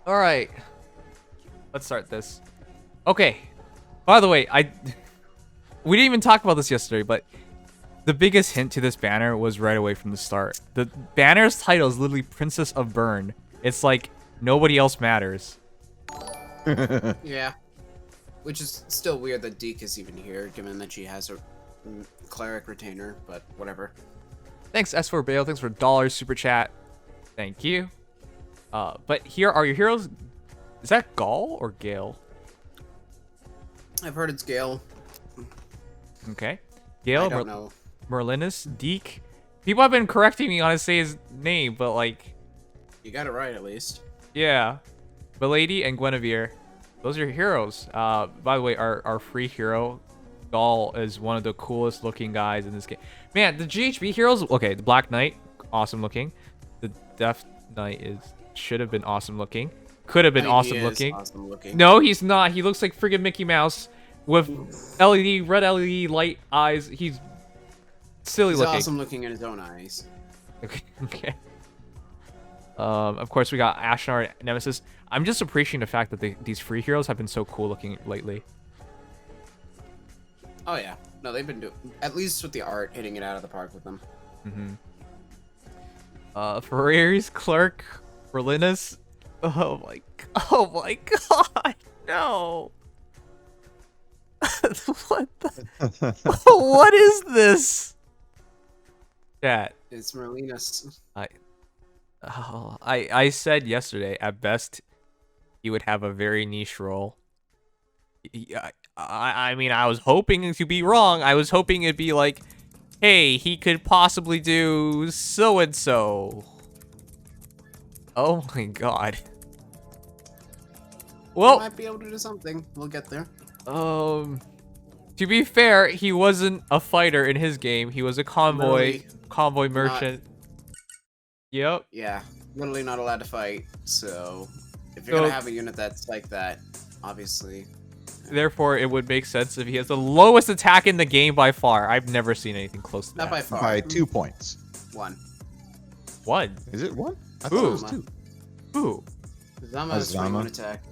All right. Let's start this. Okay. By the way, we didn't even talk about this yesterday, but the biggest hint to this banner was right away from the start. The banner's title is literally Princess of Bern. It's like nobody else matters. Yeah. Which is still weird that Dieck is even here, given that she has a cleric retainer, but whatever. Thanks, S4 Bale. Thanks for dollars super chat. Thank you. But here are your heroes. Is that Galle or Gale? I've heard it's Galle. Okay. I Gale, don't know. Merlinus, Dieck. People have been correcting me on how to say his name, but like, You got it right, at least. yeah. Melady and Guinivere. Those are your heroes. By the way, our free hero, Galle, is one of the coolest looking guys in this game. Man, the GHB heroes, okay, the Black Knight, awesome looking. The Death Knight should have been awesome looking. Could have been awesome looking. Awesome looking. No, he's not. He looks like friggin' Mickey Mouse with red LED light eyes. He's silly He's looking. awesome looking in his own eyes. Okay. Of course, we got Azure Nemesis. I'm just appreciating the fact that these free heroes have been so cool looking lately. Oh yeah. No, they've been doing, at least with the art, hitting it out of the park with them. Pherae's Clerk, Merlinus. Oh my god, no. What the? What is this? Chat. It's Merlinus. I said yesterday, at best, he would have a very niche role. I mean, I was hoping to be wrong. I was hoping it'd be like, hey, he could possibly do so-and-so. Oh my god. Well, Might be able to do something. We'll get there. to be fair, he wasn't a fighter in his game. He was a convoy merchant. Yep. Yeah, literally not allowed to fight. So if you're So- gonna have a unit that's like that, obviously. Therefore, it would make sense if he has the lowest attack in the game by far. I've never seen anything close to Not by that. far. By 2 points. One. One. Is it 1? I thought Ooh. it was 2. Ooh. Zama is Zama. 21 attack.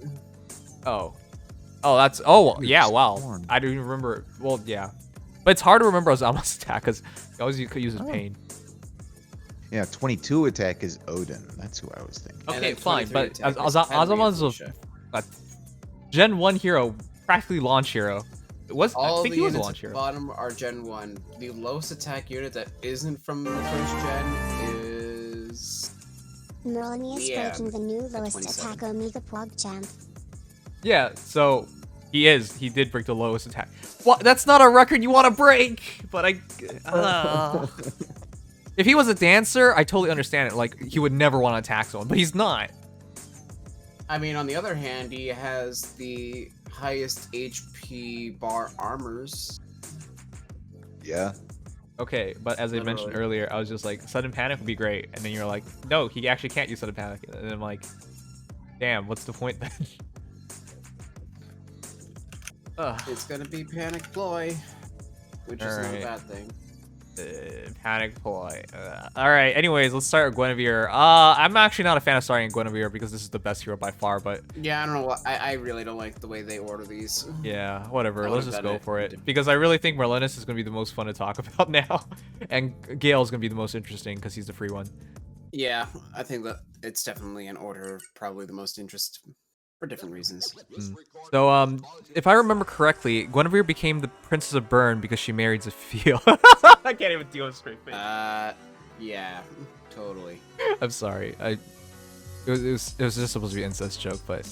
Oh. Oh, that's... Oh, yeah, wow. Scorn. I don't even remember... Well, yeah. But it's hard to remember Azama's attack, because he always uses pain. Yeah, 22 attack is Odin. That's who I was thinking. And Okay, then fine, 23 but attack is Azama's Henry a Gen 1 hero, practically launch hero. All I think the he was a units launch at hero. the bottom are Gen 1. The lowest attack unit that isn't from the first gen is... Merlinus Yeah, breaking the new lowest 27. attack Omega Prog champ. Yeah, so he did break the lowest attack. What? That's not a record you want to break. But if he was a dancer, I totally understand it. Like, he would never want to attack someone, but he's not. I mean, on the other hand, he has the highest HP bar armors. Yeah. Okay, but as I mentioned Literally. earlier, I was just like, sudden panic would be great, and then you're like, no, he actually can't use sudden panic, and I'm like, damn, what's the point then? Ugh. It's gonna be Panic Ploy, which is not a Alright. bad thing. Panic ploy. All right. Anyways, let's start with Guinevere. I'm actually not a fan of starting Guinevere because this is the best hero by far. But Yeah, I don't know what. I really don't like the way they order these. yeah, whatever. I Let's would've just done go it. for it because I really think Merlinus is gonna be the most fun to talk about now, and Gale's gonna be the most interesting because he's the free one. Yeah, I think that it's definitely an order of probably the most interest for different reasons. So, if I remember correctly, Guinevere became the Princess of Bern because she married Zephiel. I can't even deal with straight face. Yeah, totally. I'm sorry. It was just supposed to be an incest joke, but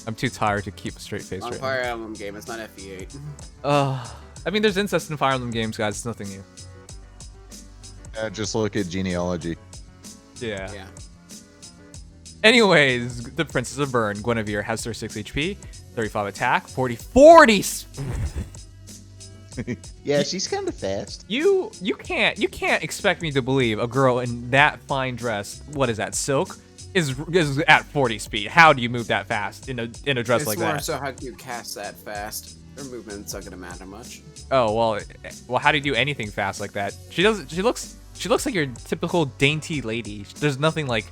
I'm too tired to keep a straight face On right Fire Emblem game, it's not FE8. now. I mean, there's incest in Fire Emblem games, guys. It's nothing new. Just look at genealogy. Yeah. Yeah. Anyways, the Princess of Bern, Guinevere, has 36 HP, 35 attack, 40. Yeah, she's kind of fast. You can't expect me to believe a girl in that fine dress, what is that, silk, is at 40 speed. How do you move that fast in a dress It's like more that? so how you cast that fast. Her movement's not gonna matter much. Oh well, how do you do anything fast like that? She looks like your typical dainty lady. There's nothing like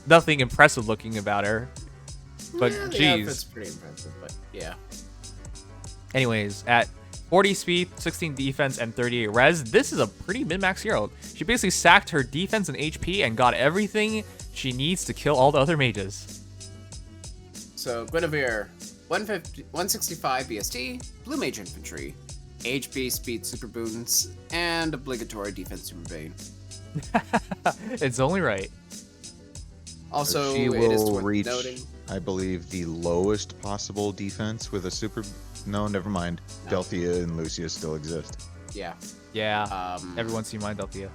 nothing impressive looking about her. But Yeah, the geez. outfit's pretty impressive, but yeah. Anyways, at 40 speed, 16 defense, and 38 res, this is a pretty min-max hero. She basically sacked her defense and HP and got everything she needs to kill all the other mages. So Guinivere, 165 BST, Blue Mage Infantry, HP Speed Super Boons, and obligatory Defense Super Bane. It's only right. Also, she it is will worth reach, noting. I believe, the lowest possible defense with a super. No, never mind. No. Delthea and Lucia still exist. Yeah. Yeah, everyone's seen mine, Delthea.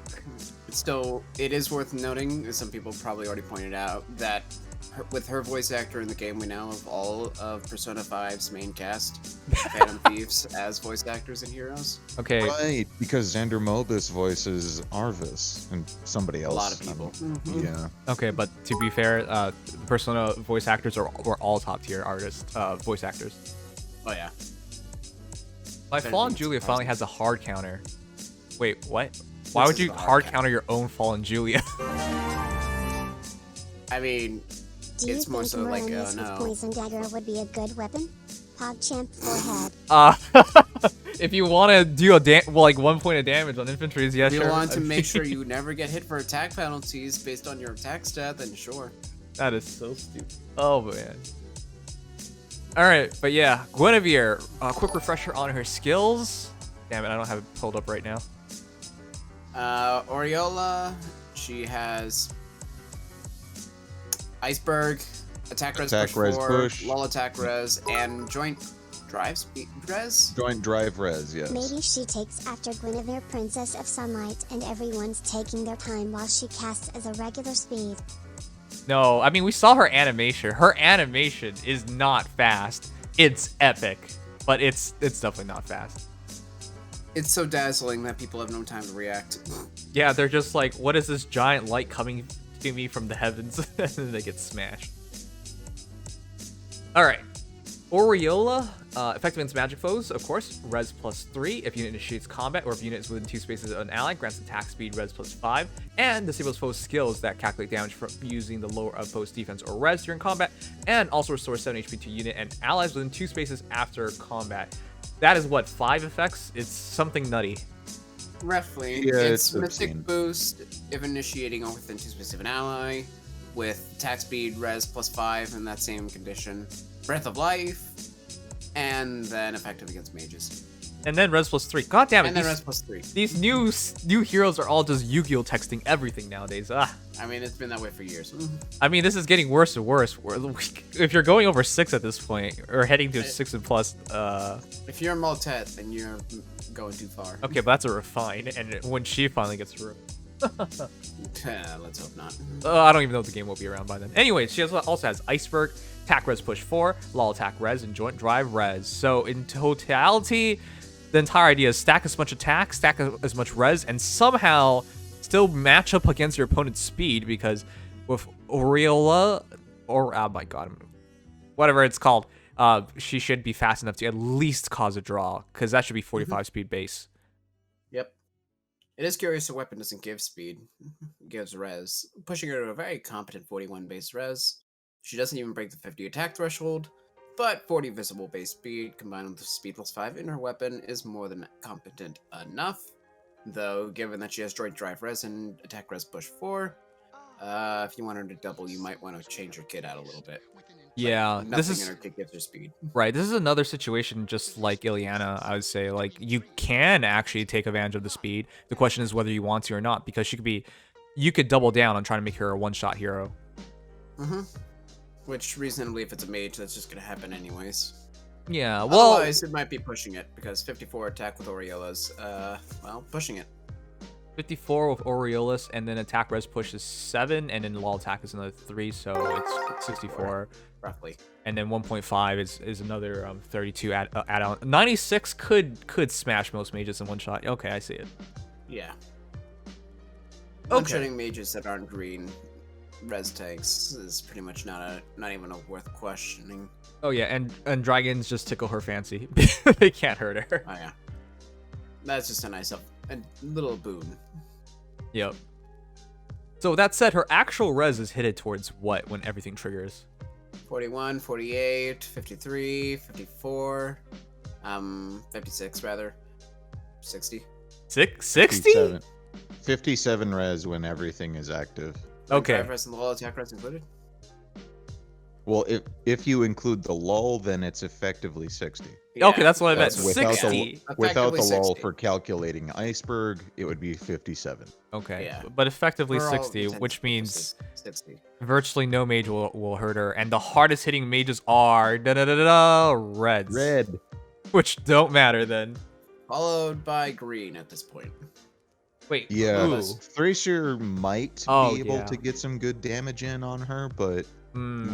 Still, it is worth noting, as some people probably already pointed out, that with her voice actor in the game, we now have all of Persona 5's main cast, Phantom Thieves, as voice actors and heroes. Okay, Right, because Xander Mobus voices Arvis and somebody else. A lot of people. Yeah. okay, but to be fair, Persona voice actors were all top tier artists, voice actors. Oh yeah. My Better Fallen than Julia surprising. finally has a hard counter. Wait, what? Why This would is you the hard hard counter your own Fallen Julia? I mean, Do you It's more think so like, Merlinus no. with Poison Dagger would be a good weapon? PogChamp forehead. If you want to do like 1 point of damage on infantries, yeah, if you sure. want to make sure you never get hit for attack penalties based on your attack stat, then sure. That is so stupid. Oh man. All right, but yeah, Guinevere. A quick refresher on her skills. Damn it, I don't have it pulled up right now. Oriola, she has Iceberg, attack res Attack push res 4, push. lull attack res, and joint drive speed res. Joint drive res, yes. Maybe she takes after Guinevere, Princess of Sunlight, and everyone's taking their time while she casts as a regular speed. No, I mean we saw her animation. Her animation is not fast. It's epic, but it's definitely not fast. It's so dazzling that people have no time to react. Yeah, they're just like, what is this giant light coming to me from the heavens? And then they get smashed. Alright. Oriola, effective against magic foes, of course. Res +3 if unit initiates combat, or if unit is within 2 spaces of an ally, grants attack speed res +5, and disables foes skills that calculate damage from using the lower of foes defense or res during combat, and also restores 7 HP to unit and allies within 2 spaces after combat. That is what, 5 effects? It's something nutty. Roughly, Yeah, it's it's Mystic 15. Boost if initiating or within 2 spaces of an ally, with attack speed res +5 in that same condition, Breath of Life, and then effective against mages. And then res +3. God damn it. And then These, res +3. these new heroes are all just Yu-Gi-Oh texting everything nowadays. I mean, it's been that way for years. I mean, this is getting worse and worse. If you're going over 6 at this point, or heading to 6 and plus, If you're a Maltet, then you're going too far. okay, but that's a refine. And when she finally gets through, Let's hope not. I don't even know if the game will be around by then. Anyways, she also has Iceberg, attack res push 4, lull attack res, and joint drive res. So in totality, the entire idea is stack as much attack, stack as much res, and somehow still match up against your opponent's speed, because with Oriola, or oh my god, whatever it's called, she should be fast enough to at least cause a draw, because that should be 45 speed base. Yep. It is curious the weapon doesn't give speed, it gives res, pushing her to a very competent 41 base res. She doesn't even break the 50 attack threshold, but 40 visible base speed combined with speed +5 in her weapon is more than competent enough. Though, given that she has joint drive res and attack res push 4, if you want her to double, you might want to change her kit out a little bit. Yeah, Nothing this is in her kit gives her speed. right. This is another situation just like Ileana, I would say. Like, you can actually take advantage of the speed. The question is whether you want to or not, because you could double down on trying to make her a one-shot hero. Which, reasonably, if it's a mage, that's just going to happen anyways. Yeah, well, Otherwise, it might be pushing it, because 54 attack with Oriola's, well, pushing it. 54 with Aureolus, and then attack res push is 7, and then lull attack is another 3, so it's 64. Roughly. And then 1.5 is another 32 add-on. 96 could smash most mages in one shot. Okay, I see it. Yeah. Okay. One-shotting mages that aren't green res tanks is pretty much not even a worth questioning. Oh yeah, and dragons just tickle her fancy. They can't hurt her. Oh yeah. That's just a nice a little boon. Yep. So that said, her actual res is hit towards what when everything triggers? 41, 48, 53, 54, 56 rather, 60. 60? 57. 57 res when everything is active. Okay. Drive res and the wall attack res included. Well, if you include the lull, then it's effectively 60. Okay, that's what I meant. That's without 60. Without the Effectively lull 60. for calculating iceberg, it would be 57. Okay. Yeah. But effectively For all 60, intents which and means purposes, 60. virtually no mage will hurt her. And the hardest hitting mages are reds. Red. Which don't matter then. Followed by green at this point. Wait, Yeah, ooh. Thracier might Oh, be able yeah. to get some good damage in on her, but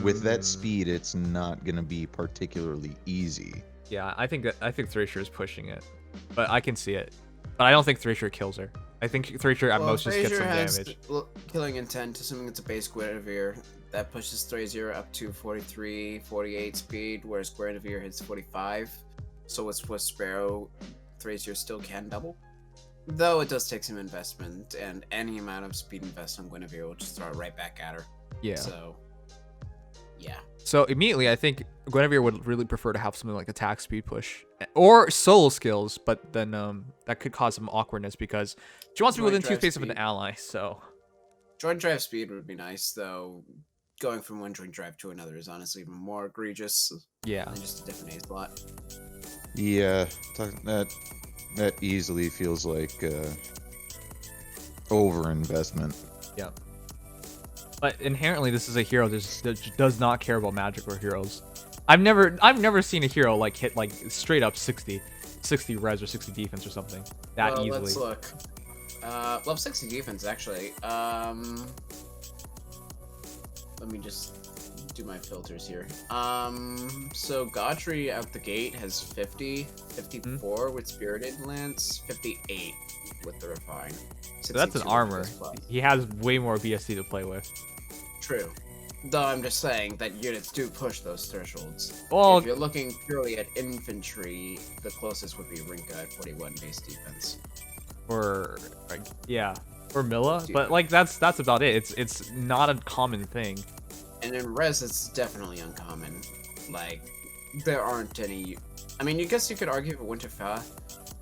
with that speed, it's not gonna be particularly easy. Yeah, I think Thracier is pushing it. But I can see it. But I don't think Thracier kills her. I think Thracier at most just gets Frazier some has damage. killing intent, assuming it's a base Guinevere. That pushes Thracier up to 43, 48 speed, whereas Guinevere hits 45. So with Sparrow, Thracier still can double. Though it does take some investment, and any amount of speed invest on Guinevere will just throw it right back at her. Yeah. So, yeah. So immediately, I think Guinevere would really prefer to have something like attack speed push or solo skills, but then that could cause some awkwardness because she wants to be Joint within two drive space of an speed. ally. So Joint drive speed would be nice, though. Going from one joint drive to another is honestly even more egregious yeah, than just a different A slot. Yeah, that easily feels like overinvestment. yeah. But inherently, this is a hero that does not care about magic or heroes. I've never seen a hero like hit like straight up 60 res or 60 defense or something that Well, easily. let's look. Level 60 defense, actually. Let me just do my filters here. So Godfrey out the gate has 50, 54 with Spirited Lance, 58 with the Refine. So that's an 62 with armor. Fist Plus. He has way more BSC to play with. True. Though I'm just saying that units do push those thresholds. Well, If you're looking purely at infantry, the closest would be Rinka at 41 base defense. or like, yeah, or Milla, but like that's about it. It's not a common thing. And in res, it's definitely uncommon. Like, there aren't any. I mean, you guess you could argue for Winterfell.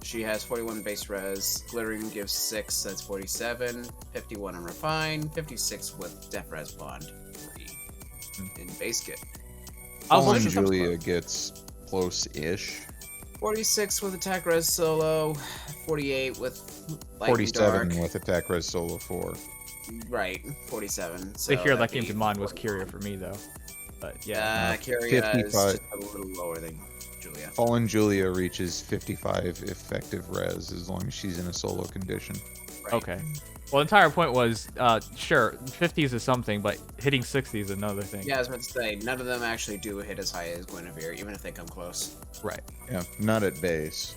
She has 41 base res, Glittering gives 6, that's 47, 51 on Refine, 56 with Def Res Bond 3 in base kit. Fallen she comes Julia close. gets close-ish. 46 with Attack Res Solo, 48 with Light and 47 Dark. with attack res solo 4. Right, 47. The So hero that that'd came be to mind was 44. Kyria for me though. But yeah, Kyria is 55. just a little lower than Julia. Fallen Julia reaches 55 effective res as long as she's in a solo condition. Right. okay. Well, the entire point was, sure, 50s is something, but hitting 60s is another thing. Yeah, I was about to say, none of them actually do hit as high as Guinevere, even if they come close. Right. Yeah, not at base.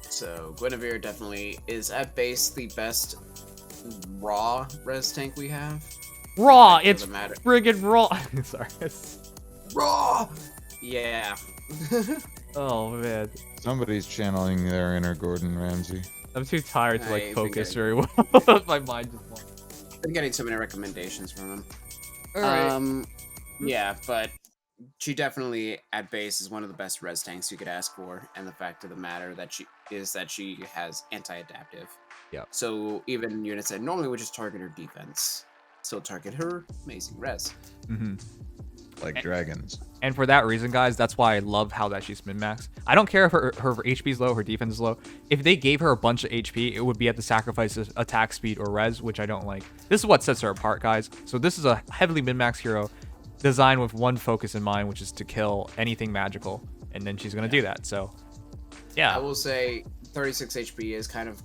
So Guinevere definitely is at base the best raw res tank we have. Raw. Doesn't It's matter. friggin' raw. Sorry. Raw. Yeah. Oh man, Somebody's channeling their inner Gordon Ramsay. I'm too tired to like I've been focus getting- very well. My mind just won't. Been getting so many recommendations from him. Alright. Yeah, but she definitely at base is one of the best res tanks you could ask for, and the fact of the matter that she has anti-adaptive. Yeah. So even units that normally would just target her defense still target her amazing res. Mm-hmm. Like dragons. And for that reason, guys, that's why I love how that she's min-max. I don't care if her HP is low, her defense is low. If they gave her a bunch of HP, it would be at the sacrifice of attack speed or res, which I don't like. This is what sets her apart, guys. So this is a heavily min-max hero designed with one focus in mind, which is to kill anything magical. And then she's going to do that. So, I yeah. will say 36 HP is kind of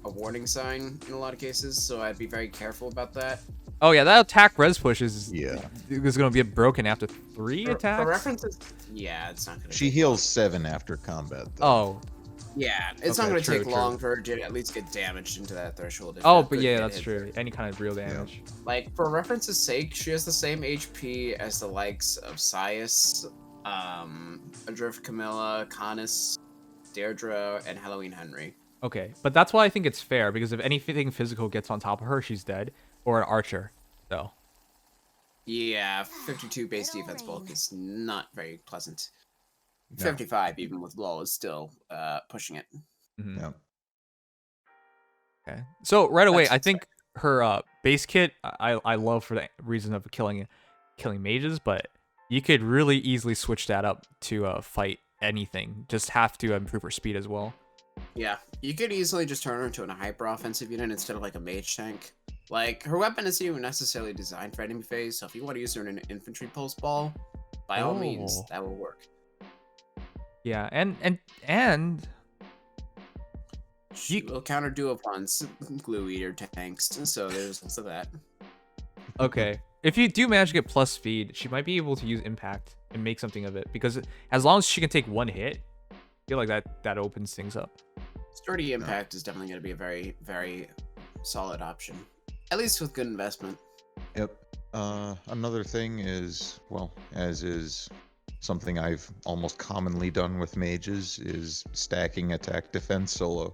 a warning sign in a lot of cases, so I'd be very careful about that. Oh, yeah, that attack res push is Yeah. going to be broken after 3 attacks. For references, yeah, it's not going to She heals 7 after combat, though. Oh, Yeah, it's not Okay, going to true, take true. long for her to at least get damaged into that threshold. if oh, that but could yeah, get that's hit. true. Any kind of real damage. Like, for reference's sake, she has the same HP as the likes of Sias, Adrift Camilla, Canis, Deirdre, and Halloween Henry. Okay, but that's why I think it's fair, because if anything physical gets on top of her, she's dead. or an archer. So Yeah, 52 base defense bulk is not very pleasant. No. 55 even with lull is still pushing it. mhm. Yeah. Okay. So right away, That's I think her base kit I love for the reason of killing mages, but you could really easily switch that up to fight anything. Just have to improve her speed as well. Yeah, you could easily just turn her into a hyper offensive unit instead of like a mage tank. Like, her weapon isn't even necessarily designed for enemy phase, so if you want to use her in an infantry pulse ball, by all means, Oh. that will work. Yeah, and She will counter duo upons glue eater tanks, so there's also that. okay. If you do manage to get plus speed, she might be able to use impact and make something of it, because as long as she can take one hit, I feel like that opens things up. Sturdy impact is definitely going to be a very, very solid option. At least with good investment. Yep. Another thing is, well, as is something I've almost commonly done with mages, is stacking attack defense solo.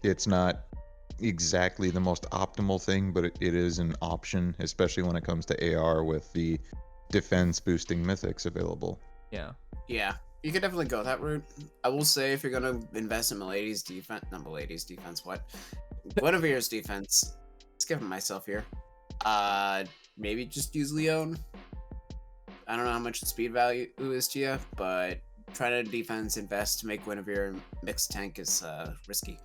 It's not exactly the most optimal thing, but it is an option, especially when it comes to AR with the defense boosting mythics available. Yeah. Yeah, you could definitely go that route. I will say if you're going to invest in Melady's defense, not Melady's defense, what? Guinevere's defense. Skipping myself here. Maybe just use Leon. I don't know how much the speed value is to you, but trying to defense invest to make Guinevere mixed tank is risky.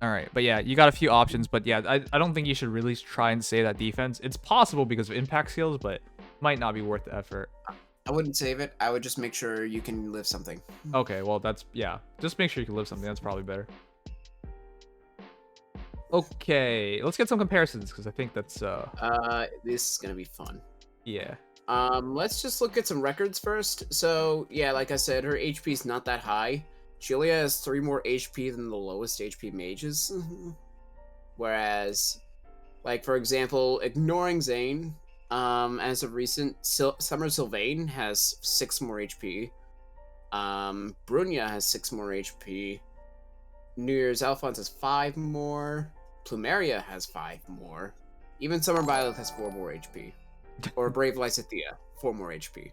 All right, but yeah, you got a few options, but yeah, I don't think you should really try and say that defense. It's possible because of impact skills, but might not be worth the effort. I wouldn't save it. I would just make sure you can live something. Okay, well yeah, just make sure you can live something. That's probably better. Okay, let's get some comparisons because I think that's This is gonna be fun. yeah. Let's just look at some records first. So yeah, like I said, her HP is not that high. She only has 3 more HP than the lowest HP mages. Whereas, like for example, ignoring Zane, as of recent, Summer Sylvain has 6 more HP. Brunya has 6 more HP. New Year's Alphonse has 5 more. Plumeria has 5 more. Even Summer Violet has 4 more HP. Or Brave Lysithea, 4 more HP.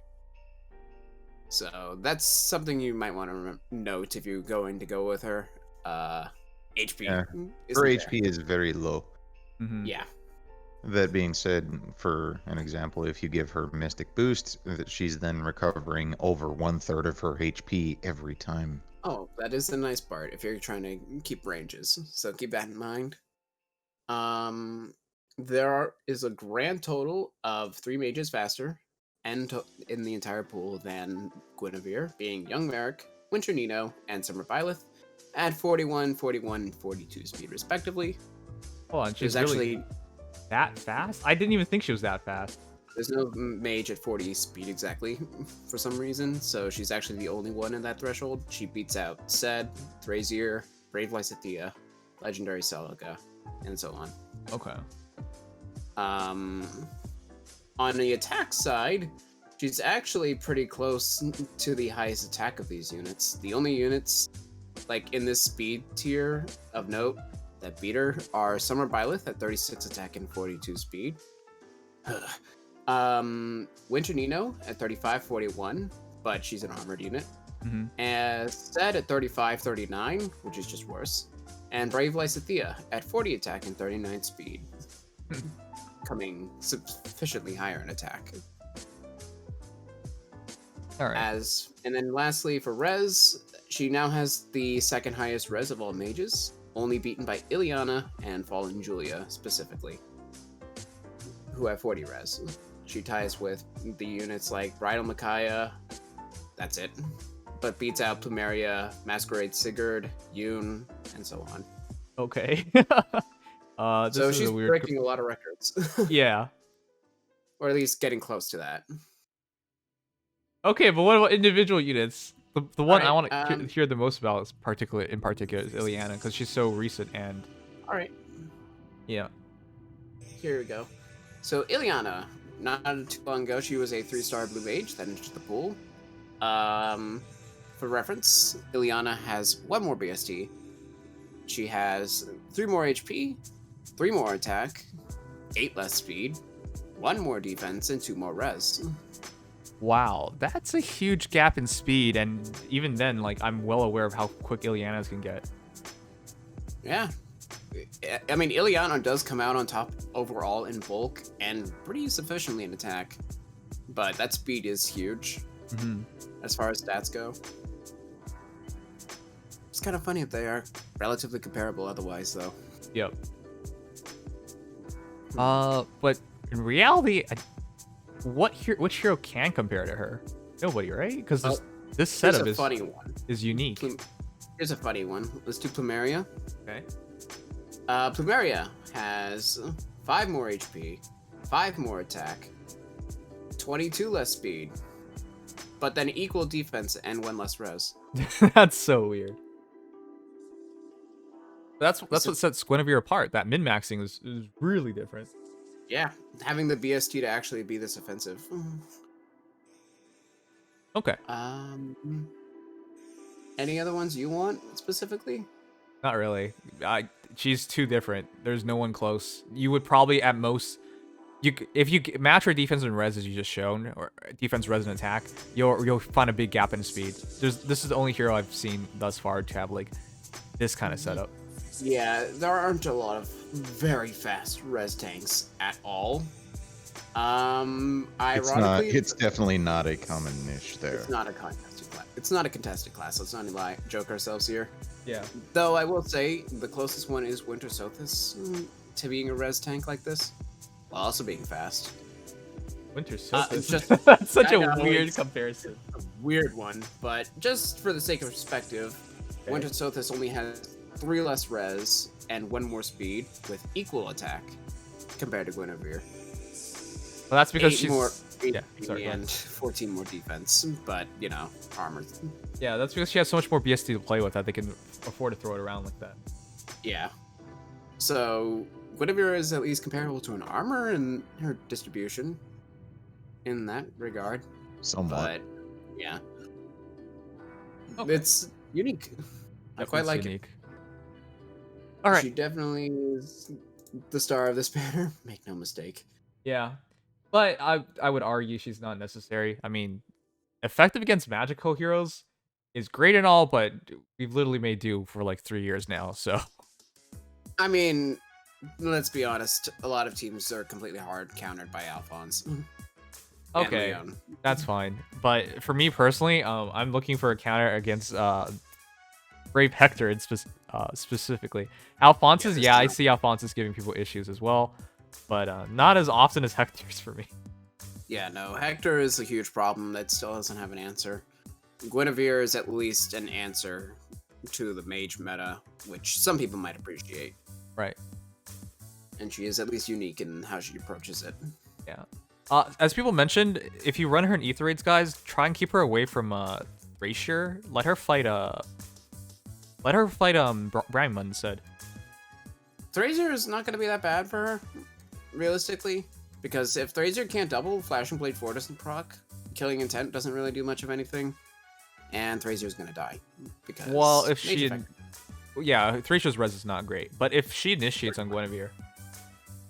So that's something you might want to note if you're going to go with her. HP. Yeah. isn't Her there. HP is very low. Mm-hmm. Yeah. That being said, for an example, if you give her Mystic Boost, she's then recovering over 1/3 of her HP every time. Oh, that is the nice part if you're trying to keep ranges. So keep that in mind. There is a grand total of 3 mages faster and in the entire pool than Guinevere, being Young Merrick, Winter Nino, and Summer Violet at 41, 41, and 42 speed respectively. Hold on, She's she's really actually that fast? I didn't even think she was that fast. there's no mage at 40 speed exactly for some reason, so she's actually the only one in that threshold. She beats out Sed, Thrazier, Brave Lysithea, Legendary Celica, and so on. Okay. On the attack side, she's actually pretty close to the highest attack of these units. The only units, like in this speed tier of note, that beat her are Summer Violet at 36 attack and 42 speed. Winter Nino at 35, 41, but she's an armored unit. Mm-hmm. And Sed at 35, 39, which is just worse. And Brave Lysithea at 40 attack and 39 speed. Coming sufficiently higher in attack. All right. And then lastly for res, she now has the second highest res of all mages, only beaten by Ileana and Fallen Julia specifically, who have 40 res. She ties with the units like Bridal Micaiah, that's it, but beats out Plumeria, Masquerade Sigurd, Yoon, and so on. Okay. This So is she's a weird. breaking a lot of records. Yeah. Or at least getting close to that. Okay, but what about individual units? The one I Alright, want to hear the most about is in particular is Ileana, because she's so recent and Alright, yeah. here we go. So Ileana, not too long ago, she was a 3-star blue mage that entered the pool. For reference, Ileana has 1 more BST, she has 3 more HP, 3 more attack, 8 less speed, 1 more defense, and 2 more res. Wow, that's a huge gap in speed, and even then, like, I'm well aware of how quick Ileana's can get. Yeah. I mean, Ileana does come out on top overall in bulk and pretty sufficiently in attack, but that speed is huge as far as stats go. It's kind of funny that they are relatively comparable otherwise, though. Yep. But in reality, which hero can compare to her? Nobody, right? Because this setup is unique. Here's a funny one. Let's do Plumeria. Okay. Plumeria has 5 more HP, 5 more attack, 22 less speed, but then equal defense and 1 less res. That's so weird. That's what sets Guinevere apart. That min-maxing is really different. Yeah, having the BST to actually be this offensive. Okay. Any other ones you want specifically? Not really. She's too different. There's no one close. You would probably at most, if you match her defense and res as you just shown, or defense, res, and attack, you'll find a big gap in speed. This is the only hero I've seen thus far to have like this kind of setup. Yeah, there aren't a lot of very fast res tanks at all. Ironically, it's definitely not a common niche there. It's not a contested class. It's not a contested class. Let's not joke ourselves here. Yeah. Though I will say the closest one is Winter Sothis to being a res tank like this, while also being fast. Winter Sothis. That's such a weird comparison. A weird one, but just for the sake of perspective, okay. Winter Sothis only has 3 less res and 1 more speed with equal attack compared to Guinevere. Well, that's because 8 she's more and 14 more defense, but you know, armor. Yeah, that's because she has so much more BST to play with that they can afford to throw it around like that. Yeah. So Guinevere is at least comparable to an armor in her distribution in that regard. Somewhat. But yeah. Okay. It's unique. I quite like unique. it. All right. She definitely is the star of this banner. Make no mistake. Yeah. But I would argue she's not necessary. I mean, effective against magical heroes is great and all, but we've literally made do for like 3 years now, so. I mean, let's be honest. A lot of teams are completely hard countered by Alphonse. Okay, that's fine. But for me personally, I'm looking for a counter against Brave Hector specifically. Alphonse's, yeah, I see Alphonse's giving people issues as well, but not as often as Hector's for me. Yeah, no, Hector is a huge problem that still doesn't have an answer. Guinevere is at least an answer to the mage meta, which some people might appreciate. Right. And she is at least unique in how she approaches it. Yeah. As people mentioned, if you run her in Ether Raids, guys, try and keep her away from Thrasier. Let her fight Bramon instead. Thrasier is not going to be that bad for her, realistically, because if Thrasier can't double, Flashing Blade 4 doesn't proc, Killing Intent doesn't really do much of anything, and Thrasier's going to die. Because well, if she... Yeah, Thrasier's res is not great, but if she initiates on Guinevere...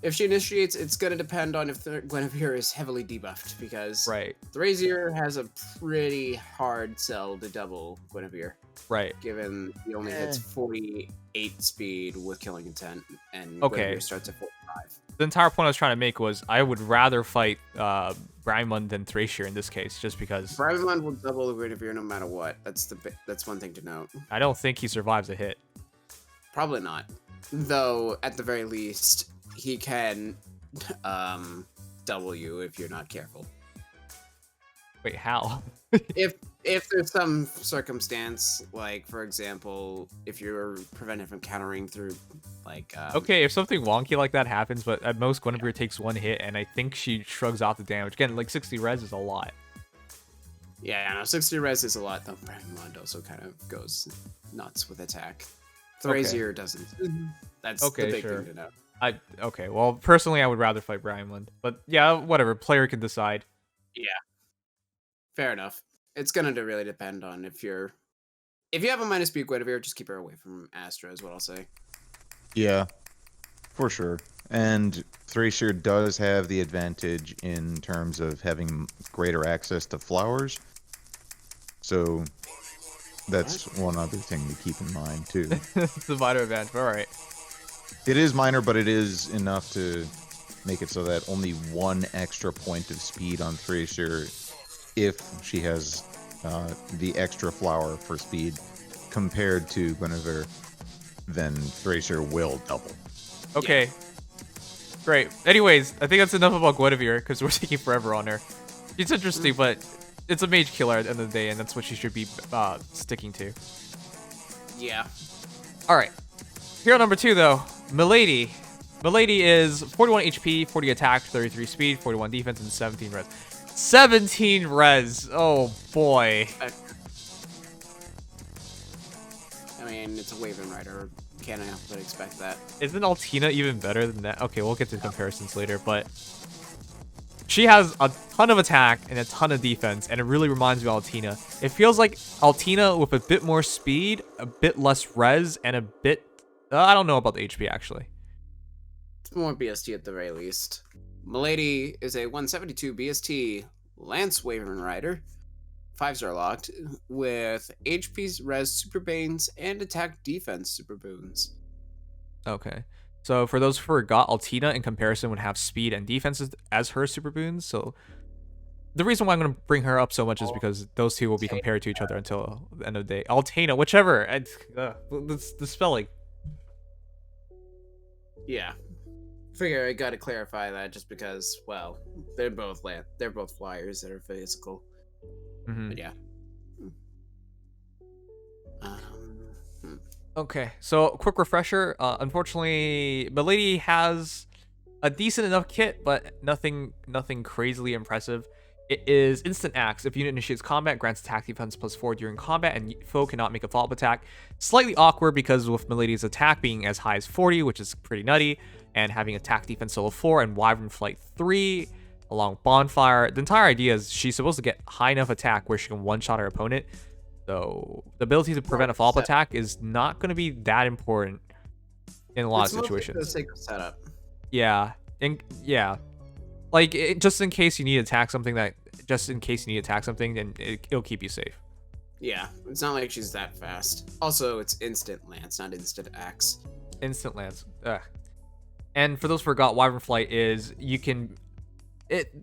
If she initiates, it's going to depend on if Guinevere is heavily debuffed, because right. Thrasier has a pretty hard sell to double Guinevere. Right. Given he only hits 48 speed with Killing Intent, and okay. Guinevere starts at 45. The entire point I was trying to make was I would rather fight Bramon than Thrasier in this case, just because... Bramon will double the Guinevere no matter what. That's one thing to note. I don't think he survives a hit. Probably not. Though, at the very least... he can double you if you're not careful. Wait, how? if there's some circumstance, like for example, if you're prevented from countering through like okay, if something wonky like that happens, but at most Guinevere takes 1 hit and I think she shrugs off the damage. Again, like 60 res is a lot. Yeah, no, 60 res is a lot, though Bramon also kind of goes nuts with attack. Thrasier doesn't. That's the big thing to know. Okay, well, personally, I would rather fight Bramon, but yeah, whatever. Player can decide. Yeah, fair enough. It's gonna really depend on if you're If you have a minus speed Guinevere, just keep her away from Astra, is what I'll say. Yeah, for sure. And Thracier does have the advantage in terms of having greater access to flowers. So that's one other thing to keep in mind, too. It's a minor advantage. All right. It is minor, but it is enough to make it so that only one extra point of speed on Thracier, if she has the extra flower for speed, compared to Guinevere, then Thracier will double. Okay. Great. Anyways, I think that's enough about Guinevere because we're taking forever on her. It's interesting, but it's a mage killer at the end of the day, and that's what she should be sticking to. Yeah. All right. Hero number 2, though, Melady. Melady is 41 HP, 40 attack, 33 speed, 41 defense, and 17 res. 17 res. Oh boy. I mean, it's a Wyvern Rider. Can't help but expect that. Isn't Altina even better than that? Okay, we'll get to comparisons later, but she has a ton of attack and a ton of defense, and it really reminds me of Altina. It feels like Altina with a bit more speed, a bit less res, and a bit... I don't know about the HP, actually. It's more BST at the very least. Melady is a 172 BST Lance Wyvern Rider. 5-star locked with HP res super banes and attack defense super boons. Okay. So for those who forgot, Altina in comparison would have speed and defense as her super boons. So the reason why I'm going to bring her up so much is because those two will be compared to each other until the end of the day. Altina, whichever. The spelling. Yeah. Figure I gotta clarify that just because, well, they're both flyers that are physical. Mm-hmm. But yeah. Okay, so quick refresher. Unfortunately, Melady has a decent enough kit, but nothing crazily impressive. It is instant axe. If unit initiates combat, grants attack defense +4 during combat, and foe cannot make a follow-up attack. Slightly awkward because with Melady's attack being as high as 40, which is pretty nutty, and having attack defense solo 4 and Wyvern Flight 3 along Bonfire, the entire idea is she's supposed to get high enough attack where she can one-shot her opponent. So the ability to prevent a follow-up attack is not going to be that important in a lot of situations. It's mostly for the sake of setup. Yeah, and yeah, like just in case you need to attack something, then it'll keep you safe. Yeah, it's not like she's that fast. Also, it's instant lance, not instant axe. Instant lance. Ugh. And for those who forgot, Wyvern Flight is you can.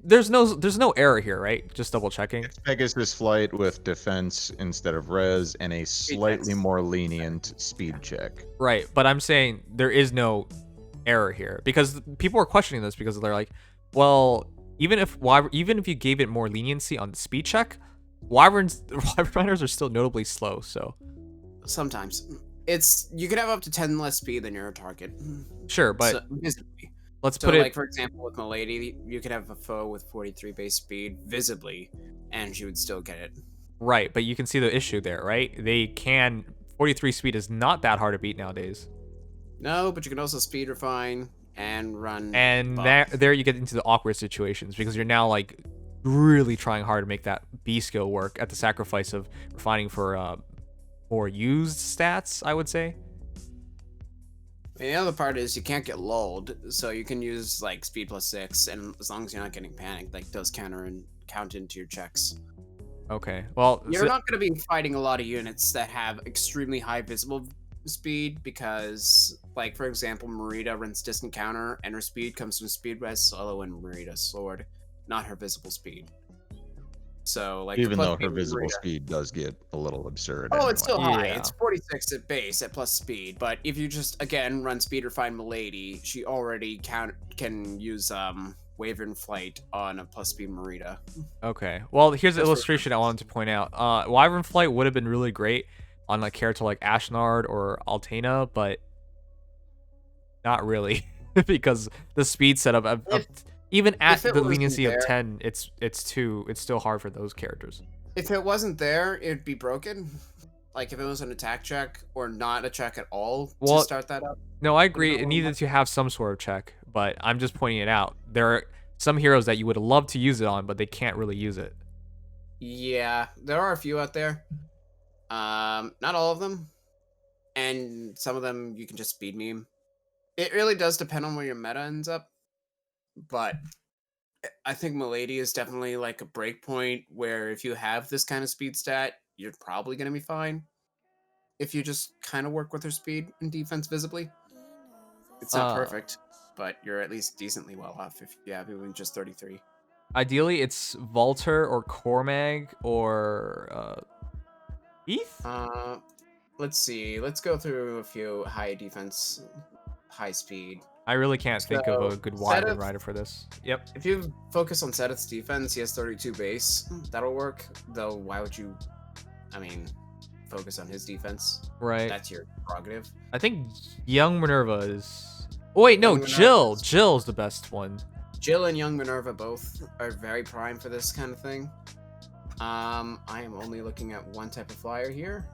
There's no error here, right? Just double checking. It's Pegasus Flight with defense instead of res and a slightly more lenient speed check. Right, but I'm saying there is no error here because people are questioning this because they're like, well, even if you gave it more leniency on the speed check, Wyvern Riders are still notably slow. So sometimes you could have up to 10 less speed than your target. Sure, but so, visibly. Let's put it like, for example, with Melady, you could have a foe with 43 base speed visibly, and she would still get it. Right, but you can see the issue there, right? 43 speed is not that hard to beat nowadays. No, but you can also speed refine and run. And there you get into the awkward situations because you're now like really trying hard to make that B skill work at the sacrifice of refining for more used stats, I would say. The other part is you can't get lulled, so you can use like speed +6, and as long as you're not getting panicked, like does count into your checks. Okay, well, you're not going to be fighting a lot of units that have extremely high visible speed because, like for example, Merida runs distant counter, and her speed comes from speed res solo and Merida's sword, not her visible speed. So, like, even though her visible speed does get a little absurd. Oh, anyway. It's still high. Yeah. It's 46 at base at plus speed. But if you just again run speed refine Melady, she already can use Wyvern Flight on a plus speed Merida. Okay. Well, here's the illustration I wanted to point out. Wyvern Flight would have been really great on a character like Ashnard or Altina, but not really because the speed setup even at the leniency of 10, it's still hard for those characters. If it wasn't there, it'd be broken. Like if it was an attack check or not a check at all to start that up. No, I agree. It needed to have some sort of check, but I'm just pointing it out. There are some heroes that you would love to use it on, but they can't really use it. Yeah, there are a few out there. Not all of them, and some of them you can just speed meme. It really does depend on where your meta ends up, but I think Melady is definitely like a breakpoint where if you have this kind of speed stat, you're probably going to be fine. If you just kind of work with her speed and defense visibly, it's not perfect, but you're at least decently well off if you have even just 33. Ideally, it's Volter or Cormag or Heath? Let's see. Let's go through a few high defense, high speed. I really can't think of a So, good Wyvern Seth, rider for this. Yep. if you focus on Seth's defense, he has 32 base. That'll work. Though, why would you, I mean, focus on his defense? Right. That's your prerogative. I think Young Minerva is... Oh, wait, no, Young Jill. Minerva's- Jill's the best one. Jill and Young Minerva both are very prime for this kind of thing. I am only looking at one type of flyer here.